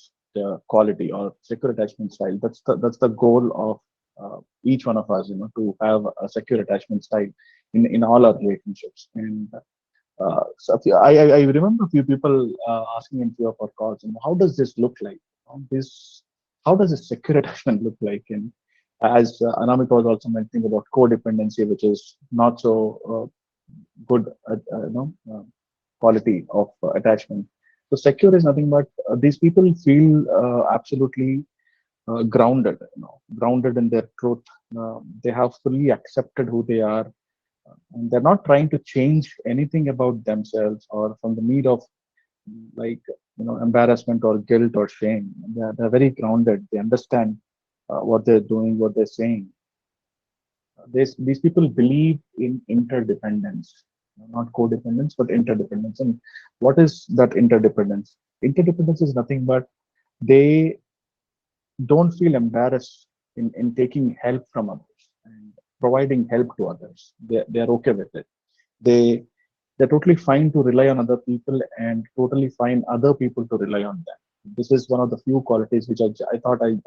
quality or secure attachment style. That's the goal of each one of us, to have a secure attachment style in all our relationships. And I remember a few people asking in few of our calls, how does this look like? How does a secure attachment look like? And as Anamika was also mentioning about codependency, which is not so good quality of attachment. So secure is nothing but these people feel absolutely grounded, grounded in their truth. They have fully accepted who they are, and they're not trying to change anything about themselves or from the need of embarrassment or guilt or shame. They're very grounded. They understand what they're doing, what they're saying. These people believe in interdependence, not codependence, but interdependence. And what is that interdependence? Interdependence is nothing but they don't feel embarrassed in taking help from others and providing help to others. They're okay with it. They're totally fine to rely on other people and totally fine other people to rely on them. This is one of the few qualities which I thought you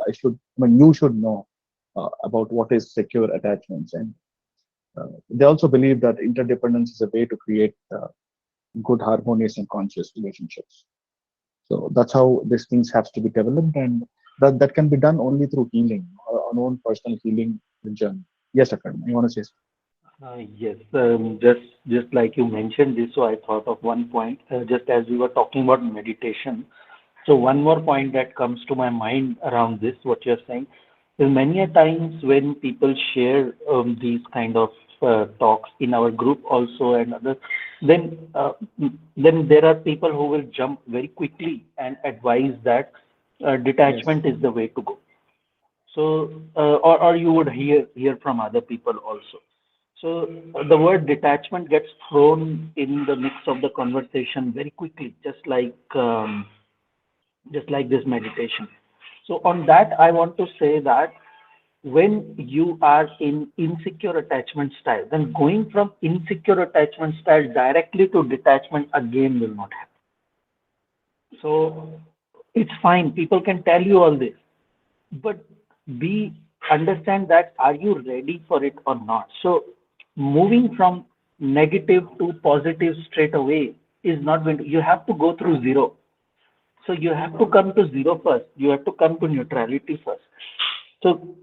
should know about what is secure attachments. And they also believe that interdependence is a way to create good, harmonious, and conscious relationships. So that's how these things have to be developed, and that can be done only through healing, our own personal healing journey. Yes, Akarma, you want to say something? Yes, just like you mentioned this, so I thought of one point, just as we were talking about meditation. So one more point that comes to my mind around this, what you're saying, is many a times when people share these kind of talks in our group also and others, then there are people who will jump very quickly and advise that detachment is the way to go. So, or you would hear from other people also. So the word detachment gets thrown in the mix of the conversation very quickly, just like this meditation. So on that, I want to say that when you are in insecure attachment style, then going from insecure attachment style directly to detachment again will not happen. So it's fine. People can tell you all this, but understand that are you ready for it or not? So moving from negative to positive straight away is not going to, you have to go through zero. So you have to come to zero first. You have to come to neutrality first. So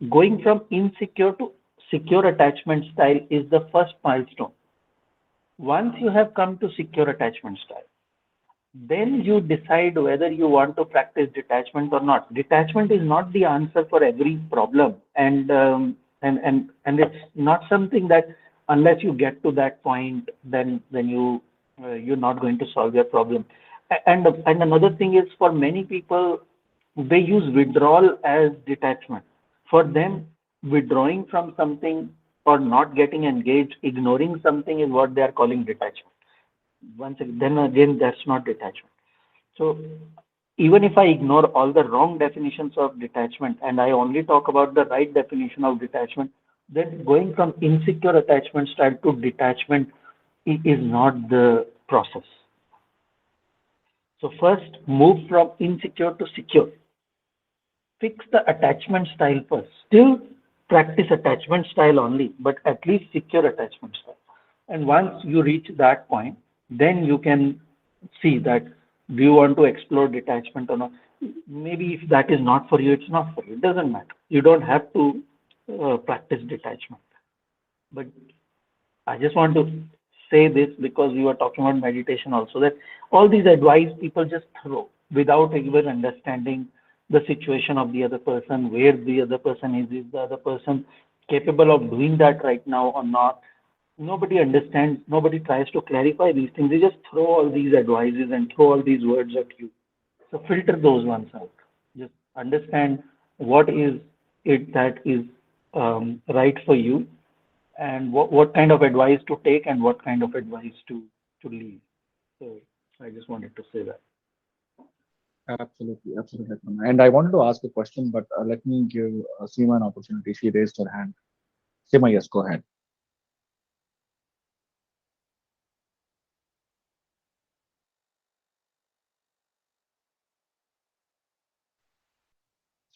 going from insecure to secure attachment style is the first milestone. Once you have come to secure attachment style, then you decide whether you want to practice detachment or not. Detachment is not the answer for every problem, and it's not something that unless you get to that point, then you're not going to solve your problem. And another thing is, for many people, they use withdrawal as detachment. For them, withdrawing from something or not getting engaged, ignoring something is what they are calling detachment. Then again, that's not detachment. So even if I ignore all the wrong definitions of detachment and I only talk about the right definition of detachment, then going from insecure attachment style to detachment is not the process. So first, move from insecure to secure. Fix the attachment style first. Still practice attachment style only, but at least secure attachment style. And once you reach that point, then you can see that do you want to explore detachment or not. Maybe if that is not for you, it's not for you. It doesn't matter. You don't have to practice detachment. But I just want to say this because we were talking about meditation also, that all these advice people just throw without even understanding the situation of the other person, where the other person is the other person capable of doing that right now or not. Nobody understands, nobody tries to clarify these things. They just throw all these advices and throw all these words at you. So filter those ones out. Just understand what is it that is right for you, and what kind of advice to take and what kind of advice to leave. So I just wanted to say that. Absolutely, absolutely. And I wanted to ask a question, but let me give Seema an opportunity. She raised her hand. Seema, yes, go ahead.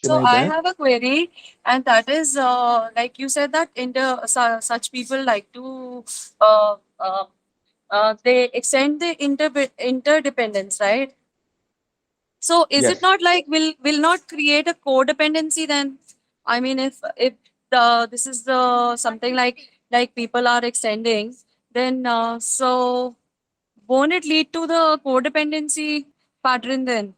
So Seema, you I there? have a query, and that is like you said that such people like to they extend the interdependence, right? So is it Yes. not like will not create a codependency then? I mean, if the this is the something like people are extending, then so won't it lead to the codependency pattern then?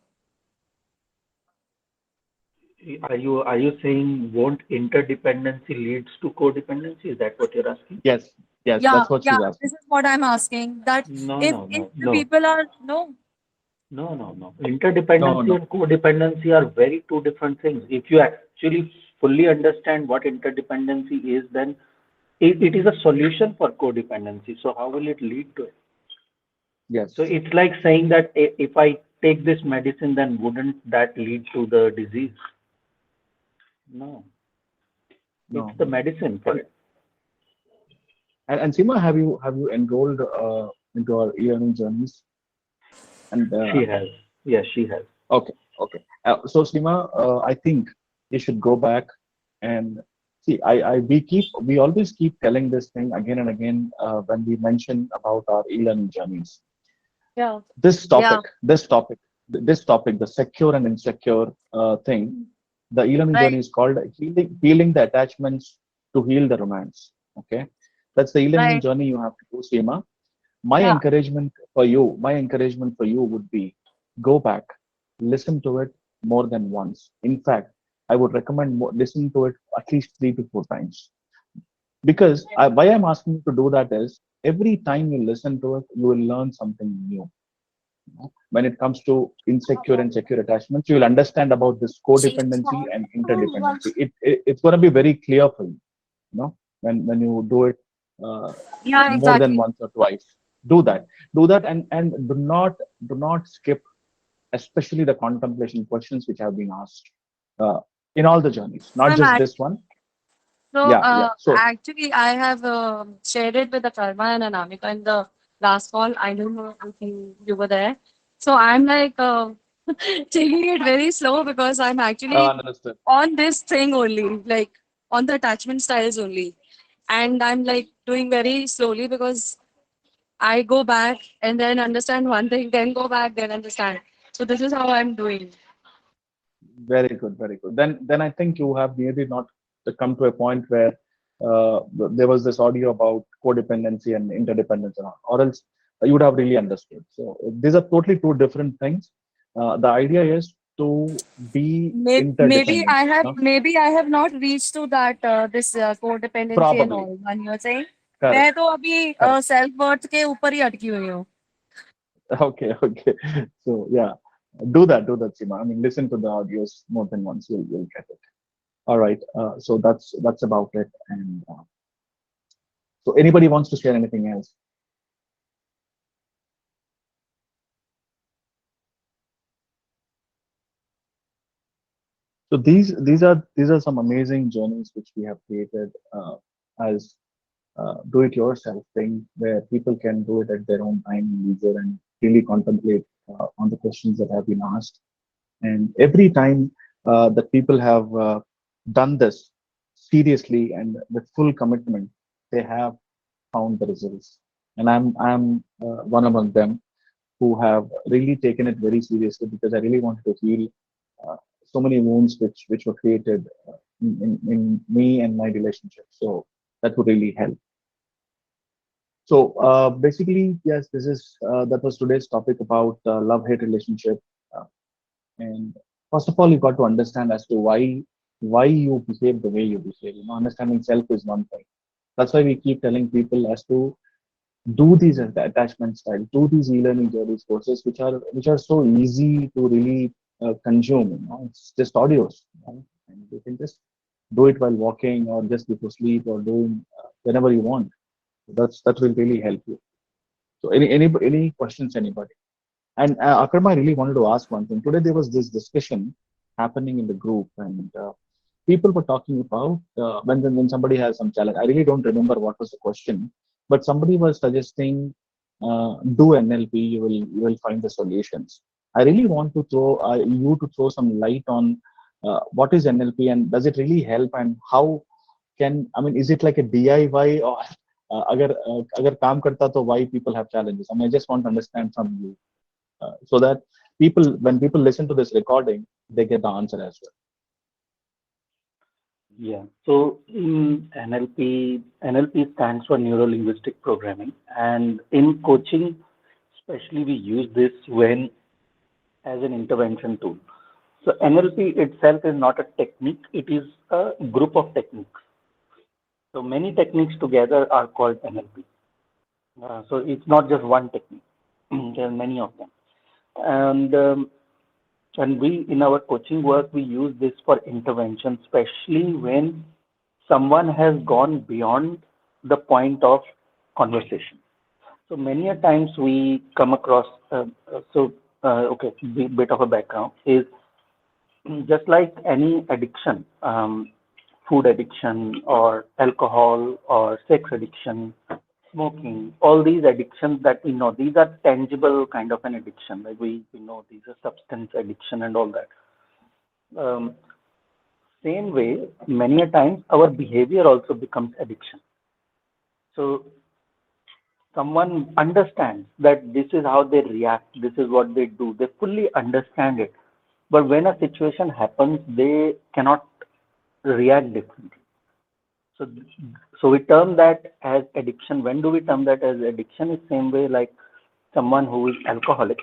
Are you saying won't interdependency leads to codependency? Is that what you're asking? Yes. Yes. Yeah, That's what yeah. she's asking. This is what I'm asking. That No, no, if no, the no, people are no. no. No, Interdependency no. and codependency are very two different things. If you actually fully understand what interdependency is, then it is a solution for codependency. So how will it lead to it? Yes. So it's like saying that if I take this medicine, then wouldn't that lead to the disease? No, it's No. the medicine for it. And Seema, have you enrolled into our e-learning journeys? And She has. Yes, she has. okay, okay. So Seema, I think you should go back and see. We always keep telling this thing again and again when we mention about our e-learning journeys. Yeah. This Yeah. topic, the secure and insecure thing, the e-learning journey Right. is called healing the attachments to heal the romance. Okay, that's the e-learning Right. journey you have to do, Seema. Yeah. My encouragement for you would be go back, listen to it more than once. In fact, I would recommend listen to it at least 3 to 4 times. Because why I'm asking you to do that is every time you listen to it, you will learn something new. When it comes to insecure and secure attachments, you will understand about this codependency and interdependency. It's going to be very clear for you. When you do it uh, Yeah. more than Exactly. once or twice, do that, and do not skip, especially the contemplation questions which have been asked uh, in all the journeys, not I'm just act- this one. so Yeah. So actually I have shared it with the Karma and Anamika in the last call. I don't know if you were there. So I'm like taking it very slow because I'm actually understood. on this thing only, like on the attachment styles only. And I'm like doing very slowly because I go back and then understand one thing, then go back, then understand. So this is how I'm doing. Very good, very good. Then I think you have maybe not come to a point where there was this audio about codependency and interdependence, or else you would have really understood. So these are totally two different things. The idea is to be interdependent. No? Maybe I have not reached to that this codependency and Probably. all. When you're saying, Correct. मैं तो अभी Correct. self worth के ऊपर ही अटकी हुई हूँ. Okay. Okay. So yeah, do that, Sima. I mean, listen to the audios more than once. You'll get it. All right. So that's about it. And so anybody wants to share anything else? So these are some amazing journeys which we have created as do-it-yourself thing, where people can do it at their own time and leisure and really contemplate on the questions that have been asked. And every time that people have done this seriously and with full commitment, they have found the results. And I'm one among them who have really taken it very seriously, because I really wanted to heal so many wounds which were created in me and my relationship. So that would really help. So basically, yes, this is that was today's topic about love-hate relationship. Uh, and first of all, you got to understand as to why you behave the way you behave. You know, understanding self is one thing. That's why we keep telling people as to do these attachment style, do these e-learning journeys courses, which are so easy to really consume. You know, it's just audios, you know, and you can just do it while walking or just before sleep or doing whenever you want. That will really help you. So any questions, anybody? And Akarma, I really wanted to ask one thing. Today there was this discussion happening in the group, and people were talking about when somebody has some challenge. I really don't remember what was the question, but somebody was suggesting do NLP. You will find the solutions. I really want to throw you to throw some light on what is NLP and does it really help, and how can, I mean, is it like a DIY, or अगर काम करता तो why people have challenges? I mean, I just want to understand from you so that when people listen to this recording, they get the answer as well. Yeah. So in NLP stands for Neuro Linguistic Programming, and in coaching, especially, we use this when as an intervention tool. So NLP itself is not a technique; it is a group of techniques. So many techniques together are called NLP. So it's not just one technique; there are many of them, and we, in our coaching work, we use this for intervention, especially when someone has gone beyond the point of conversation. So many a times we come across, okay, bit of a background is just like any addiction, food addiction or alcohol or sex addiction, smoking, all these addictions that we know, these are tangible kind of an addiction. Like we know these are substance addiction and all that. Same way, many a times our behavior also becomes addiction. So someone understands that this is how they react, this is what they do, they fully understand it. But when a situation happens, they cannot react differently. So we term that as addiction. When do we term that as addiction? Is same way like someone who is alcoholic.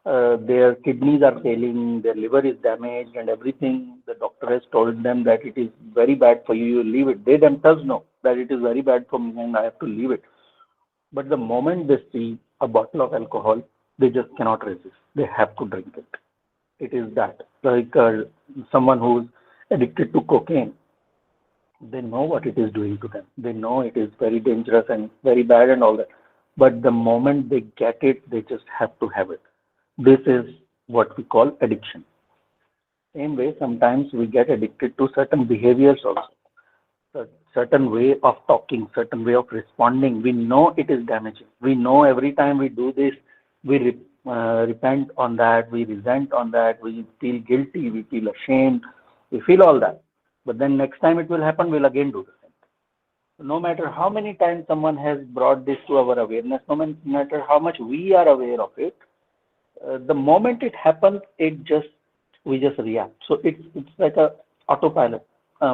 Their kidneys are failing, their liver is damaged, and everything. The doctor has told them that it is very bad for you. You leave it. They themselves know that it is very bad for me, and I have to leave it. But the moment they see a bottle of alcohol, they just cannot resist. They have to drink it. It is that. Like someone who's addicted to cocaine, they know what it is doing to them. They know it is very dangerous and very bad and all that. But the moment they get it, they just have to have it. This is what we call addiction. Same way, sometimes we get addicted to certain behaviors also. Certain way of talking, certain way of responding. We know it is damaging. We know every time we do this, we repent on that, we resent on that, we feel guilty, we feel ashamed, we feel all that. But then next time it will happen, we'll again do the same. No matter how many times someone has brought this to our awareness, no matter how much we are aware of it, the moment it happens, we just react. So it's like a autopilot.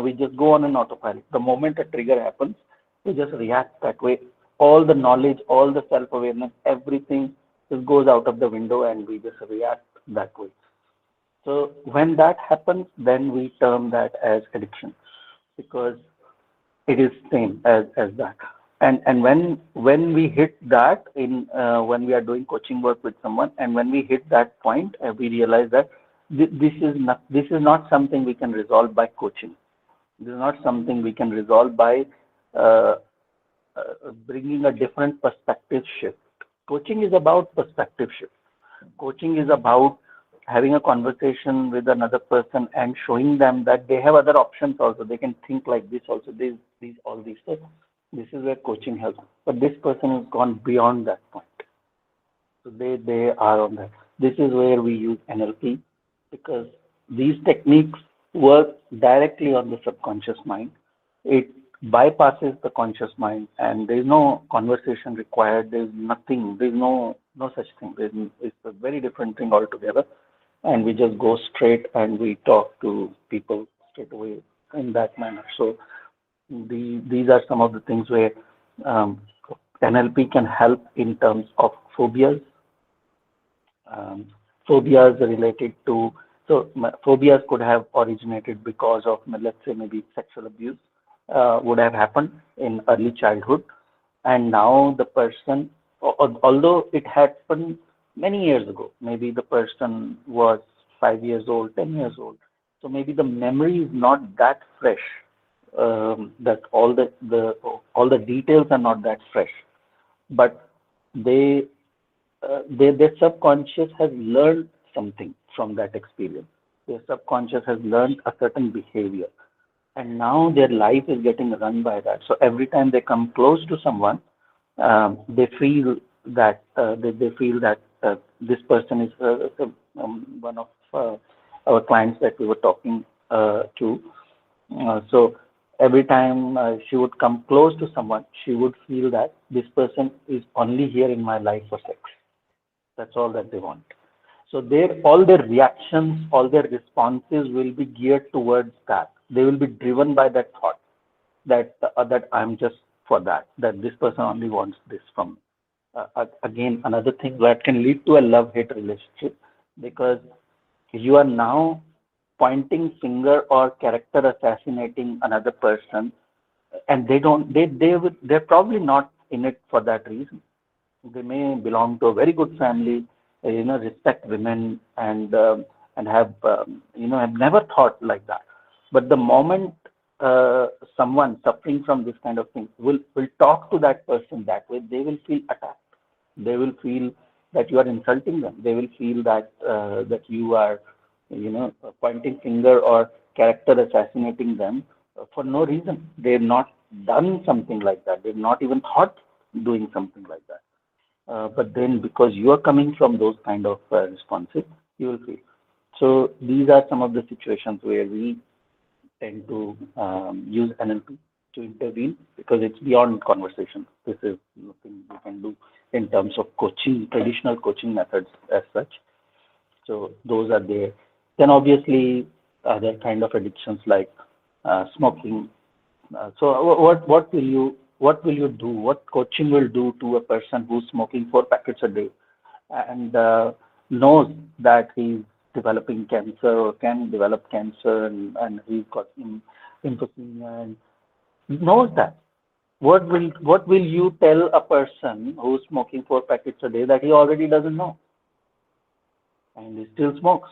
We just go on an autopilot. The moment a trigger happens, we just react that way. All the knowledge, all the self-awareness, everything just goes out of the window, and we just react that way. So when that happens, then we term that as addiction, because it is same as that. And when we hit that when we are doing coaching work with someone, and when we hit that point, we realize that this is not something we can resolve by coaching. This is not something we can resolve by bringing a different perspective shift. Coaching is about perspective shift. Coaching is about having a conversation with another person and showing them that they have other options also. They can think like this also. These all these. So this is where coaching helps. But this person has gone beyond that point. So they are on that. This is where we use NLP because these techniques work directly on the subconscious mind. It bypasses the conscious mind, and there is no conversation required. There is nothing. There is no such thing. It's a very different thing altogether. And we just go straight and we talk to people straight away in that manner. So these are some of the things where um, NLP can help in terms of phobias. Phobias related to, so phobias could have originated because of, let's say, maybe sexual abuse would have happened in early childhood. And now the person, although it happened many years ago, maybe the person was 5 years old, 10 years old. So maybe the memory is not that fresh, that all the details are not that fresh, but their subconscious has learned something from that experience. Their subconscious has learned a certain behavior, and now their life is getting run by that. So every time they come close to someone, they feel that this person is one of our clients that we were talking to. So every time she would come close to someone, she would feel that this person is only here in my life for sex. That's all that they want. So all their reactions, all their responses will be geared towards that. They will be driven by that thought that I'm just for that this person only wants this from me. Again, another thing that can lead to a love-hate relationship, because you are now pointing finger or character assassinating another person, and they're probably not in it for that reason. They may belong to a very good family, respect women, and have have never thought like that. But the moment someone suffering from this kind of thing will talk to that person that way, they will feel attacked. They will feel that you are insulting them. They will feel that that you are pointing finger or character assassinating them for no reason. They've not done something like that. They've not even thought doing something like that. But then because you are coming from those kind of responses, you will feel. So these are some of the situations where we tend to use NLP to intervene, because it's beyond conversation. This is nothing we can do in terms of coaching, traditional coaching methods as such. So those are there. Then obviously other kind of addictions like smoking. So what will you do? What coaching will do to a person who's smoking 4 packets a day and knows that he's developing cancer or can develop cancer, and he's got emphysema and knows that? What will you tell a person who's smoking 4 packets a day that he already doesn't know, and he still smokes?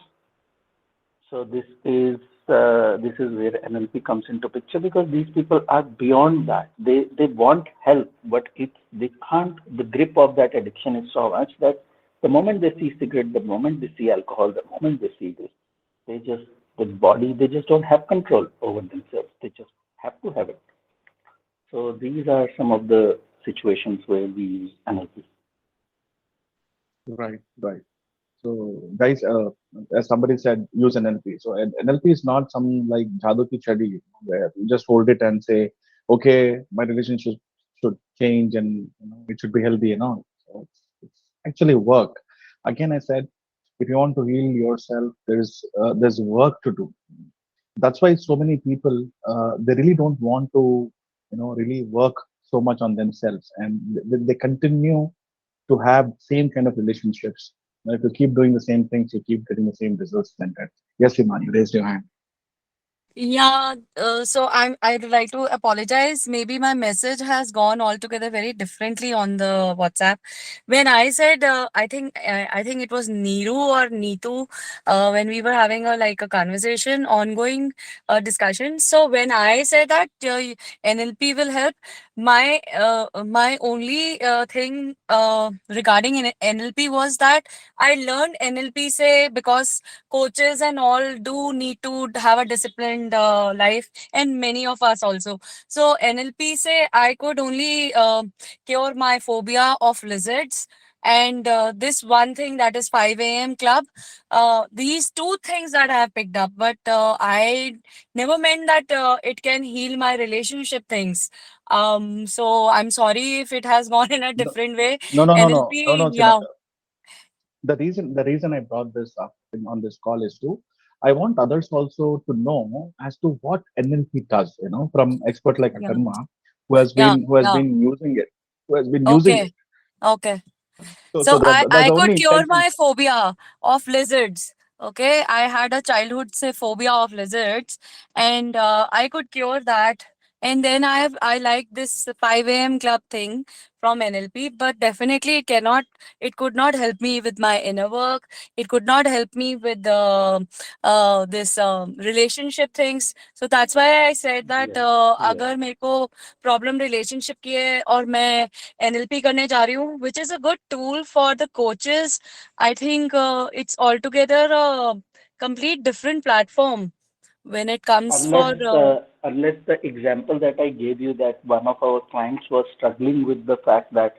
So this is where NLP comes into picture, because these people are beyond that. They want help, but they can't. The grip of that addiction is so much that the moment they see cigarette, the moment they see alcohol, the moment they see this, they just don't have control over themselves. They just have to have it. So these are some of the situations where we use NLP. Right, right. So, guys, as somebody said, use NLP. So, NLP is not some like 𝗕dzie CD where you just hold it and say, okay, my relationship should change and it should be healthy and all. So, it's actually work. Again, I said, if you want to heal yourself, there's work to do. That's why so many people they really don't want to really work so much on themselves, and they continue to have same kind of relationships. If you keep doing the same things, you keep getting the same results. Then that. Yes, Iman, you raised your hand. Yeah, so I'd like to apologize. Maybe my message has gone altogether very differently on the WhatsApp. When I said, I think it was Neeru or Neetu, when we were having a conversation, ongoing discussion. So when I said that NLP will help, my only thing regarding NLP was that I learned NLP say because coaches and all do need to have a disciplined life, and many of us also. So NLP say I could only cure my phobia of lizards, and this one thing, that is 5 a.m. club. These two things that I have picked up, but I never meant that it can heal my relationship things. So I'm sorry if it has gone in a No, different way. no, no, no, no, no, NLP, no, yeah. Chimera. The reason I brought this up on this call is to I want others also to know as to what NLP does. From expert like Yeah, Akarma, yeah, who has yeah. been using it, who has been using Okay, it. okay. So So that's I the could only cure intention. my phobia of lizards. Okay, I had a childhood say phobia of lizards, and I could cure that. And then I like this 5 a.m. club thing from NLP, but definitely it could not help me with my inner work. It could not help me with the this relationship things. So that's why I said that Yes, yes. अगर मेरे को problem relationship की है और मैं NLP करने जा रही हूँ, which is a good tool for the coaches. I think it's altogether a complete different platform when it comes for. Unless the example that I gave you, that one of our clients was struggling with the fact that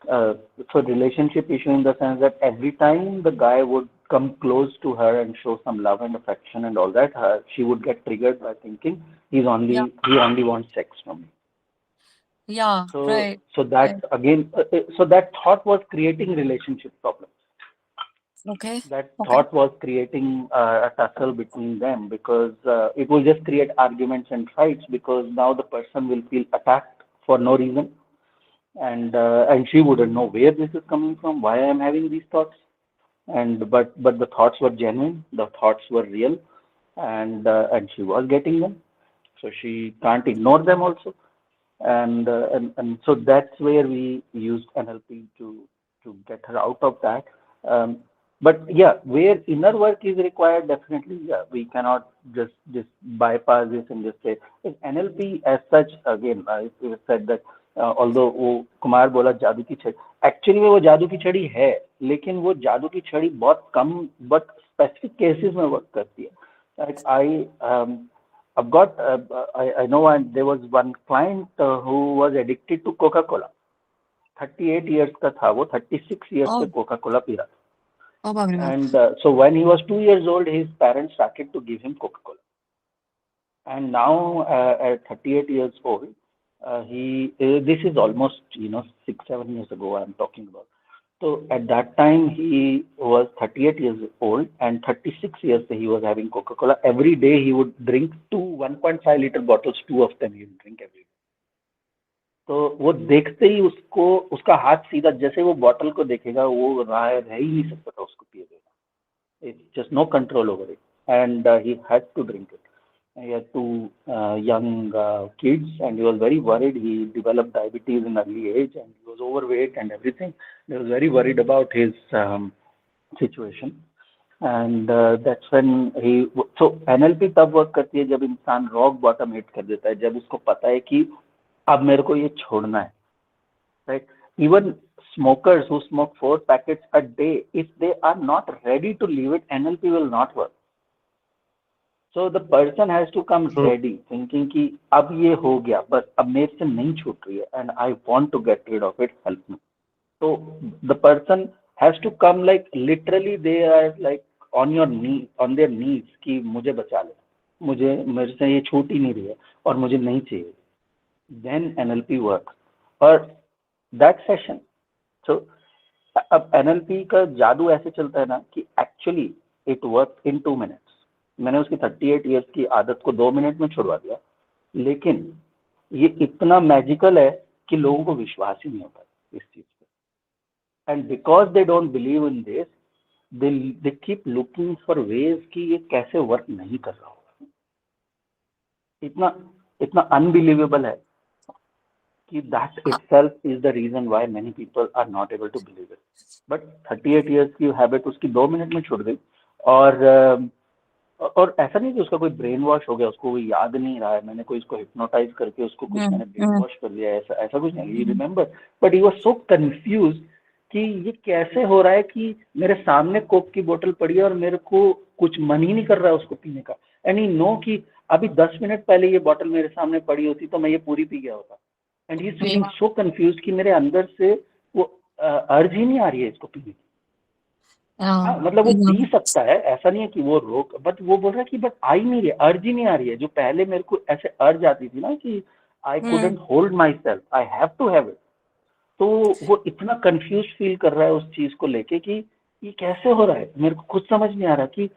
so relationship issue, in the sense that every time the guy would come close to her and show some love and affection and all that, she would get triggered by thinking Yeah, he only wants sex from me. yeah, So right, so that right. again, so that thought was creating relationship problems. Okay, That okay. thought was creating a tussle between them, because it will just create arguments and fights, because now the person will feel attacked for no reason, and she wouldn't know where this is coming from, why I'm having these thoughts. And but the thoughts were genuine, the thoughts were real, and she was getting them, so she can't ignore them also. And so that's where we used NLP to get her out of that. Um, but yeah, where inner work is required, definitely, yeah, we cannot just bypass this and just say NLP as such. Again, it said that although वो कुमार बोला जादू की छड़ी, actually में वो जादू की छड़ी है, लेकिन वो जादू की छड़ी बहुत कम, बट स्पेसिफिक केसेस में वर्क करती है. Like I've got, I know, and there was one client who was addicted to Coca-Cola. 38 years का था वो, 36 years से Oh, Coca-Cola पी रहा था. oh, बाप रे बाप. And so when he was 2 years old, his parents started to give him Coca-Cola. And now at 38 years old, this is almost 6-7 years ago I'm talking about. So at that time he was 38 years old, and 36 years he was having Coca-Cola. Every day he would drink 1.5 liter bottles, two of them he would drink every day. तो वो देखते ही उसको, उसका हाथ सीधा, जैसे वो bottle को देखेगा वो रह ही नहीं सकता था उसको पिए देना. It's just no control over it, and he had to drink it. He had two young kids, and he was very worried. He developed diabetes in early age, and he was overweight and everything. He was very worried about his situation. And that's when he, so NLP तब work करती है जब इंसान rock bottom hit कर देता है, जब उसको पता है कि अब मेरे को ये छोड़ना है, right? Even smokers who smoke 4 packets a day, if they are not ready to leave it, NLP will not work. So the person has to come True. ready, thinking कि अब ये हो गया, बस अब मेरे से नहीं छूट रही है, and I want to get rid of it, help me. So the person has to come, like literally they are like on their knees कि मुझे बचा ले, मेरे से ये छूट ही नहीं रही है और मुझे नहीं चाहिए. Then NLP works. और that session, so अब NLP का जादू ऐसे चलता है ना कि actually it works in 2 minutes. मैंने उसकी 38 years की आदत को 2 मिनट में छुड़वा दिया, लेकिन ये इतना मैजिकल है कि लोगों को विश्वास ही नहीं होता इस चीज पे. And because they don't believe in this, they keep looking for ways कि ये कैसे वर्क नहीं कर रहा होगा. इतना इतना अनबिलीवेबल है कि that itself is the reason why many people are not able to believe it. But 38 years की हैबिट उसकी 2 मिनट में छूट गई, और ऐसा नहीं कि उसका कोई ब्रेन वॉश हो गया, उसको कोई याद नहीं रहा है, मैंने कोई इसको हिप्नोटाइज करके उसको कुछ मैंने ब्रेन वॉश कर दिया, ऐसा कुछ नहीं, he remember, but he was so confuse कि ये कैसे हो रहा है कि मेरे सामने कोक की बोतल पड़ी है और मेरे को कुछ मन ही नहीं कर रहा है उसको पीने का, एंड ही नो कि अभी 10 मिनट पहले ये बोतल मेरे सामने पड़ी होती तो मैं ये पूरी पी गया होता, and he is feeling so confuse कि मेरे अंदर से वो अर्ज ही नहीं आ रही है इसको पीने की। हाँ, मतलब वो पी सकता है, ऐसा नहीं है कि वो रोक, बट वो बोल रहा है कि बट आई नहीं रही, अर्ज ही नहीं आ रही है, जो पहले मेरे को ऐसे अर्ज आती थी ना कि I couldn't hold myself, I have to have it, तो वो इतना कंफ्यूज फील कर रहा है उस चीज को लेके कि ये कैसे हो रहा है, मेरे को खुद समझ नहीं आ रहा कि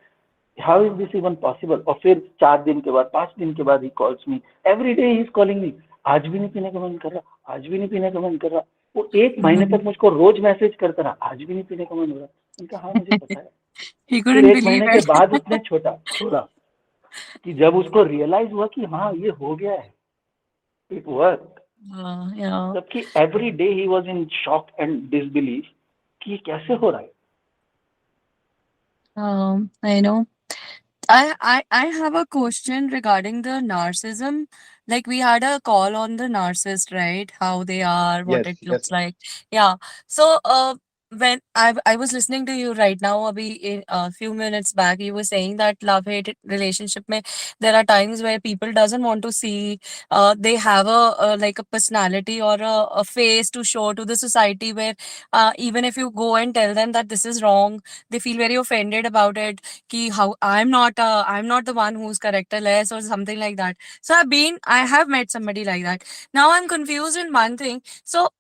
how is this even possible. और फिर 4 दिन के बाद, 5 दिन के बाद he calls me, every day he is calling me, आज भी नहीं पीने का मन कर रहा, आज भी नहीं पीने का मन कर रहा, वो 1 महीने तक मुझको रोज मैसेज करता रहा, आज भी नहीं पीने का मन हो रहा। उनका हाँ मुझे पता है। He फिर couldn't 1 believe महीने के it. बाद उसने छोड़ा कि जब उसको रियलाइज हुआ कि हाँ ये हो गया है, इट वर्क, Yeah. जबकि every day he was in shock and disbelief कि ये कैसे हो रहा है। I know. I have a question regarding the narcissism. Like we had a call on the narcissist, right? How they are, what Yes, it yes. looks like. Yeah. So when I was listening to you right now, abhi in a few minutes back, you were saying that love hate relationship mein there are times where people doesn't want to see they have a like a personality or a face to show to the society where even if you go and tell them that this is wrong, they feel very offended about it, ki how I'm not the one who's characterless or something like that. So I have met somebody like that. Now I'm confused in one thing. So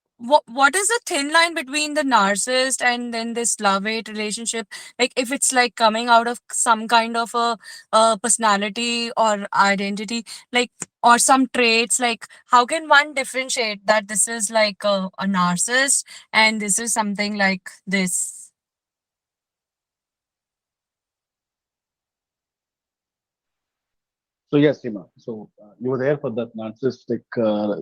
what is the thin line between the narcissist and then this love hate relationship? Like if it's like coming out of some kind of a personality or identity, like or some traits, like how can one differentiate that this is like a narcissist and this is something like this? So yes, Seema. So you were there for that narcissistic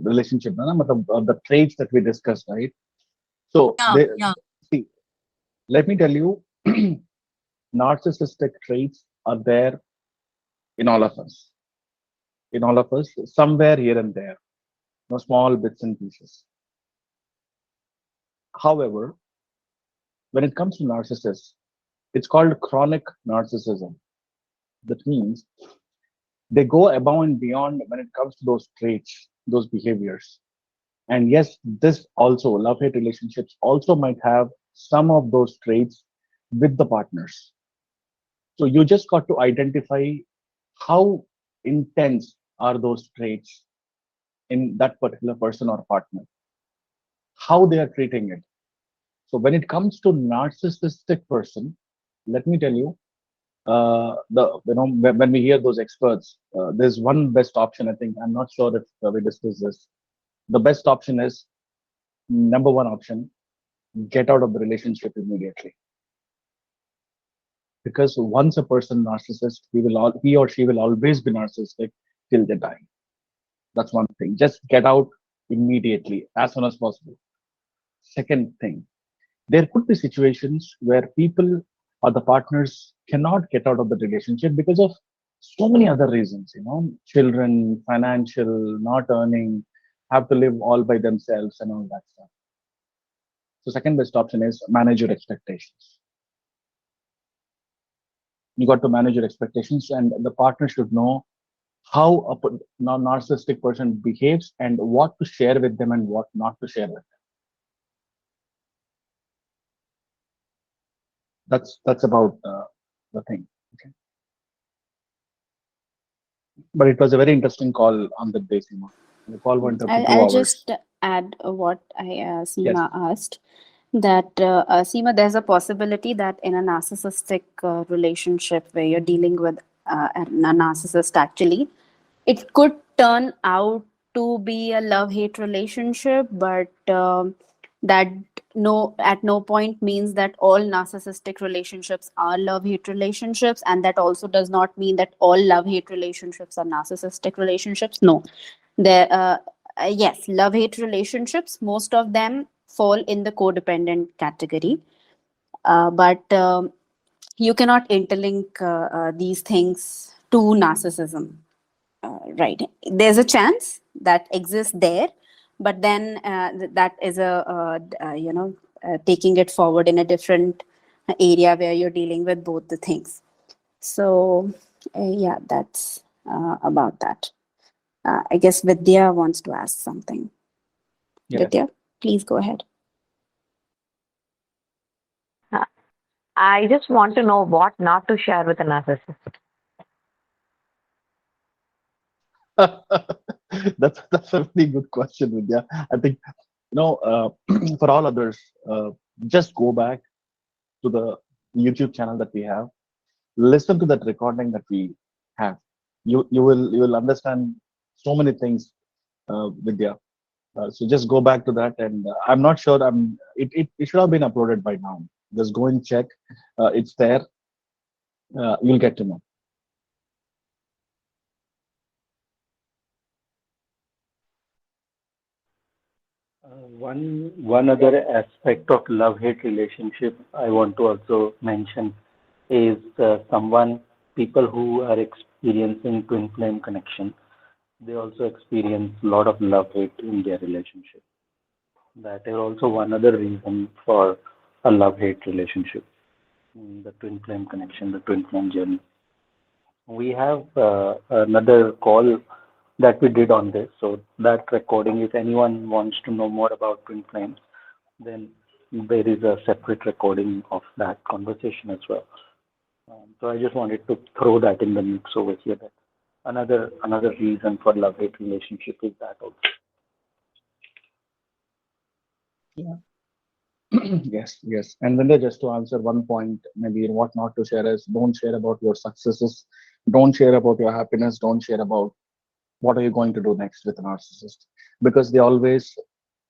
relationship, na? Matlab, the traits that we discussed, right? So Yeah. see, let me tell you, narcissistic traits are there in all of us. In all of us, somewhere here and there, small bits and pieces. However, when it comes to narcissists, it's called chronic narcissism. That means they go above and beyond when it comes to those traits, those behaviors. And yes, this also, love hate relationships also might have some of those traits with the partners. So you just got to identify how intense are those traits in that particular person or partner, how they are treating it. So when it comes to narcissistic person, let me tell you, when we hear those experts, there's one best option. I think I'm not sure if we discuss this. The best option is number one option: get out of the relationship immediately. Because once a person narcissist, he or she will always be narcissistic till they die. That's one thing. Just get out immediately, as soon as possible. Second thing, there could be situations where people or the partners cannot get out of the relationship because of so many other reasons, children, financial, not earning, have to live all by themselves and all that stuff. So second best option is manage your expectations. You got to manage your expectations, and the partner should know how a narcissistic person behaves and what to share with them and what not to share with them. That's about the thing. Okay. But it was a very interesting call on the day, Seema. The call went up to 2 I'll hours. just add what Seema asked. That Seema, there's a possibility that in a narcissistic relationship where you're dealing with a narcissist, actually, it could turn out to be a love-hate relationship, but that at no point means that all narcissistic relationships are love-hate relationships, and that also does not mean that all love-hate relationships are narcissistic relationships. No, there yes, love-hate relationships, most of them fall in the codependent category, but you cannot interlink these things to narcissism. Right, there's a chance that exists there, but then that is taking it forward in a different area where you're dealing with both the things. So yeah, that's about that. I guess Vidya wants to ask something. Yes. Vidya, please go ahead. I just want to know what not to share with a narcissist. That's a very good question, Vidya. I think for all others, just go back to the YouTube channel that we have. Listen to that recording that we have. You will understand so many things, Vidya. So just go back to that, and I'm not sure. It should have been uploaded by now. Just go and check. It's there. You'll get to know. One other aspect of love-hate relationship I want to also mention is people who are experiencing twin flame connection. They also experience a lot of love-hate in their relationship. That is also one other reason for a love-hate relationship, the twin flame connection, the twin flame journey. We have another call that we did on this. So that recording, if anyone wants to know more about twin flames, then there is a separate recording of that conversation as well. So I just wanted to throw that in the mix over here. That another reason for love-hate relationship is that also. Yeah. Yes. And then just to answer one point, maybe what not to share is don't share about your successes, don't share about your happiness, don't share about what are you going to do next with a narcissist, because they always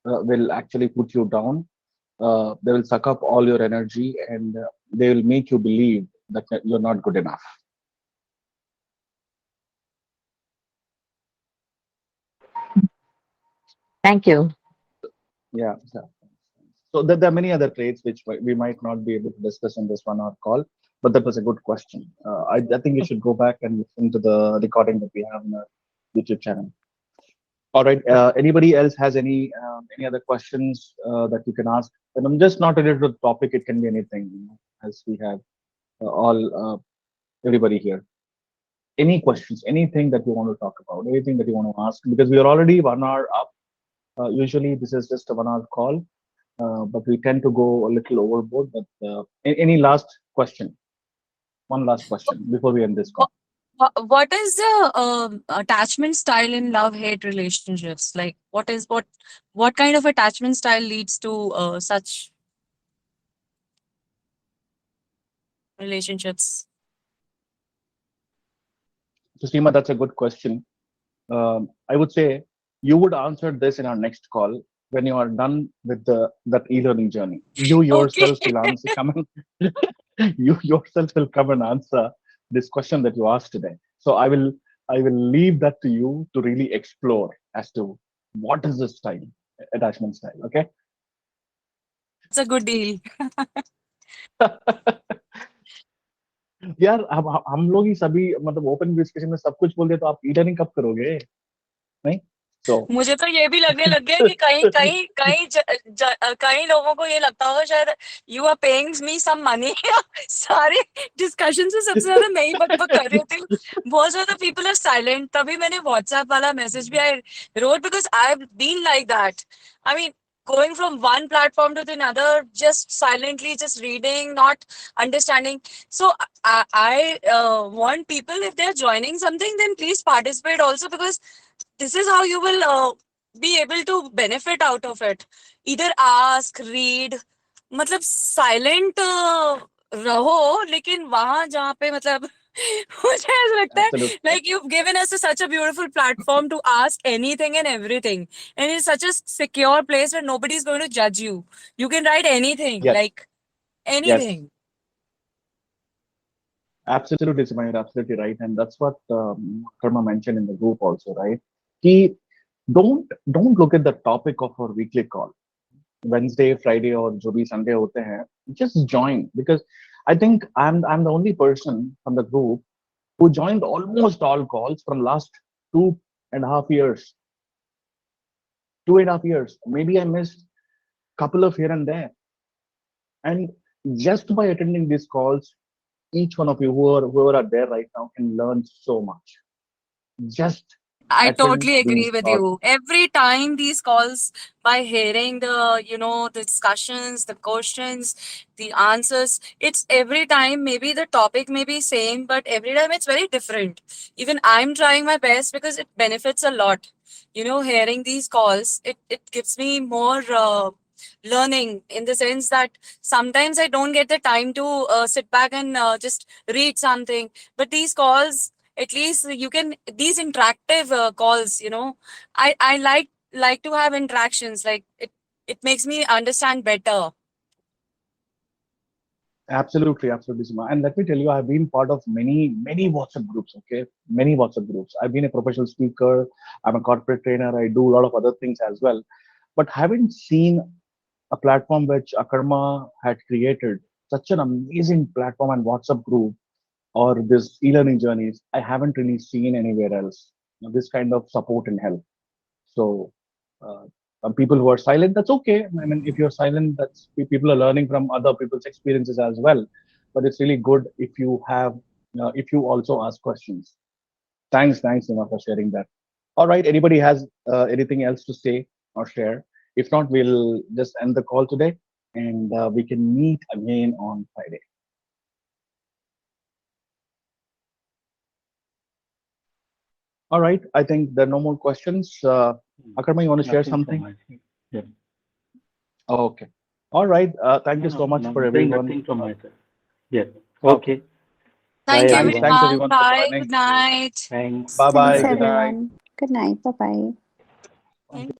will actually put you down. They will suck up all your energy, and they will make you believe that you're not good enough. Thank you. Yeah. So there are many other traits which we might not be able to discuss in this 1 hour call, but that was a good question. I think you should go back and listen to the recording that we have in our YouTube channel. All right. Anybody else has any other questions that you can ask? And I'm just not related to the topic. It can be anything, as we have everybody here. Any questions? Anything that you want to talk about? Anything that you want to ask? Because we are already 1 hour up. Usually this is just a 1 hour call, but we tend to go a little overboard. But any last question? One last question before we end this call. What is the attachment style in love-hate relationships? Like, what kind of attachment style leads to such relationships? So, Seema, that's a good question. I would say you would answer this in our next call when you are done with that e-learning journey. You yourself Okay. will answer. You yourself will come and answer this question that you asked today. So I will leave that to you to really explore as to what is the style, attachment style. Okay. It's a good deal. यार हम लोग ही सभी मतलब open discussion में सब कुछ बोल दे तो आप ई-लर्निंग कब करोगे? नहीं? So मुझे तो ये भी लगने लग गया कि कहीं कहीं कहीं कहीं लोगों को ये लगता होगा शायद you are paying me some money. सारे डिस्कशन से सबसे ज्यादा मैं ही बकबक कर रही होती हूँ। बहुत ज्यादा पीपल आर साइलेंट, तभी मैंने व्हाट्सएप वाला मैसेज भी I wrote because I have been like that. I mean going from one platform to the another, just silently, just reading, not understanding. So I want people, if they're joining something, then please participate also, because this is how you will be able to benefit out of it. Either ask, read, मतलब silent रहो, लेकिन वहां जहाँ पे मतलब मुझे ऐसा लगता है Absolutely. like you've given us such a beautiful platform to ask anything and everything, and it's such a secure place where nobody's going to judge you. You can write anything, Yes. like Yes. anything. Absolutely, Sima, you're absolutely right, and that's what Karma mentioned in the group also, right? He don't look at the topic of our weekly call, Wednesday, Friday, or जो भी Sunday होते हैं. Just join, because I think I'm the only person from the group who joined almost all calls from last 2.5 years. 2.5 years. Maybe I missed couple of here and there, and just by attending these calls, each one of you whoever are there right now can learn so much. Just I attend totally agree these with calls. you. Every time these calls, by hearing the discussions, the questions, the answers, it's every time, maybe the topic may be same, but every time it's very different. Even I'm trying my best because it benefits a lot. Hearing these calls, it gives me more learning, in the sense that sometimes I don't get the time to sit back and just read something. But these calls, at least you can, these interactive calls, I like to have interactions, like it makes me understand better. Absolutely, absolutely, Sima. And let me tell you, I've been part of many WhatsApp groups. Okay, many WhatsApp groups. I've been a professional speaker. I'm a corporate trainer. I do a lot of other things as well. But haven't seen a platform which Akarma had created, such an amazing platform and WhatsApp group, or this e-learning journeys. I haven't really seen anywhere else this kind of support and help. So, people who are silent, that's okay. I mean, if you're silent, that's people are learning from other people's experiences as well. But it's really good if you have, if you also ask questions. Thanks, Nima, for sharing that. All right, anybody has anything else to say or share? If not, we'll just end the call today, and we can meet again on Friday. All right, I think there are no more questions. Akarma, you want to share Nothing from something? my side. Yeah. Oh, okay. All right. Thank No, you so much I'm for saying everyone. nothing from my side. Yeah. Okay. Okay. Thank Bye, you, Thanks everyone. everyone. everyone for Bye. joining. Good night. Thanks. Bye Thanks, bye. Good night. everyone. Good night. Bye bye. Thank you.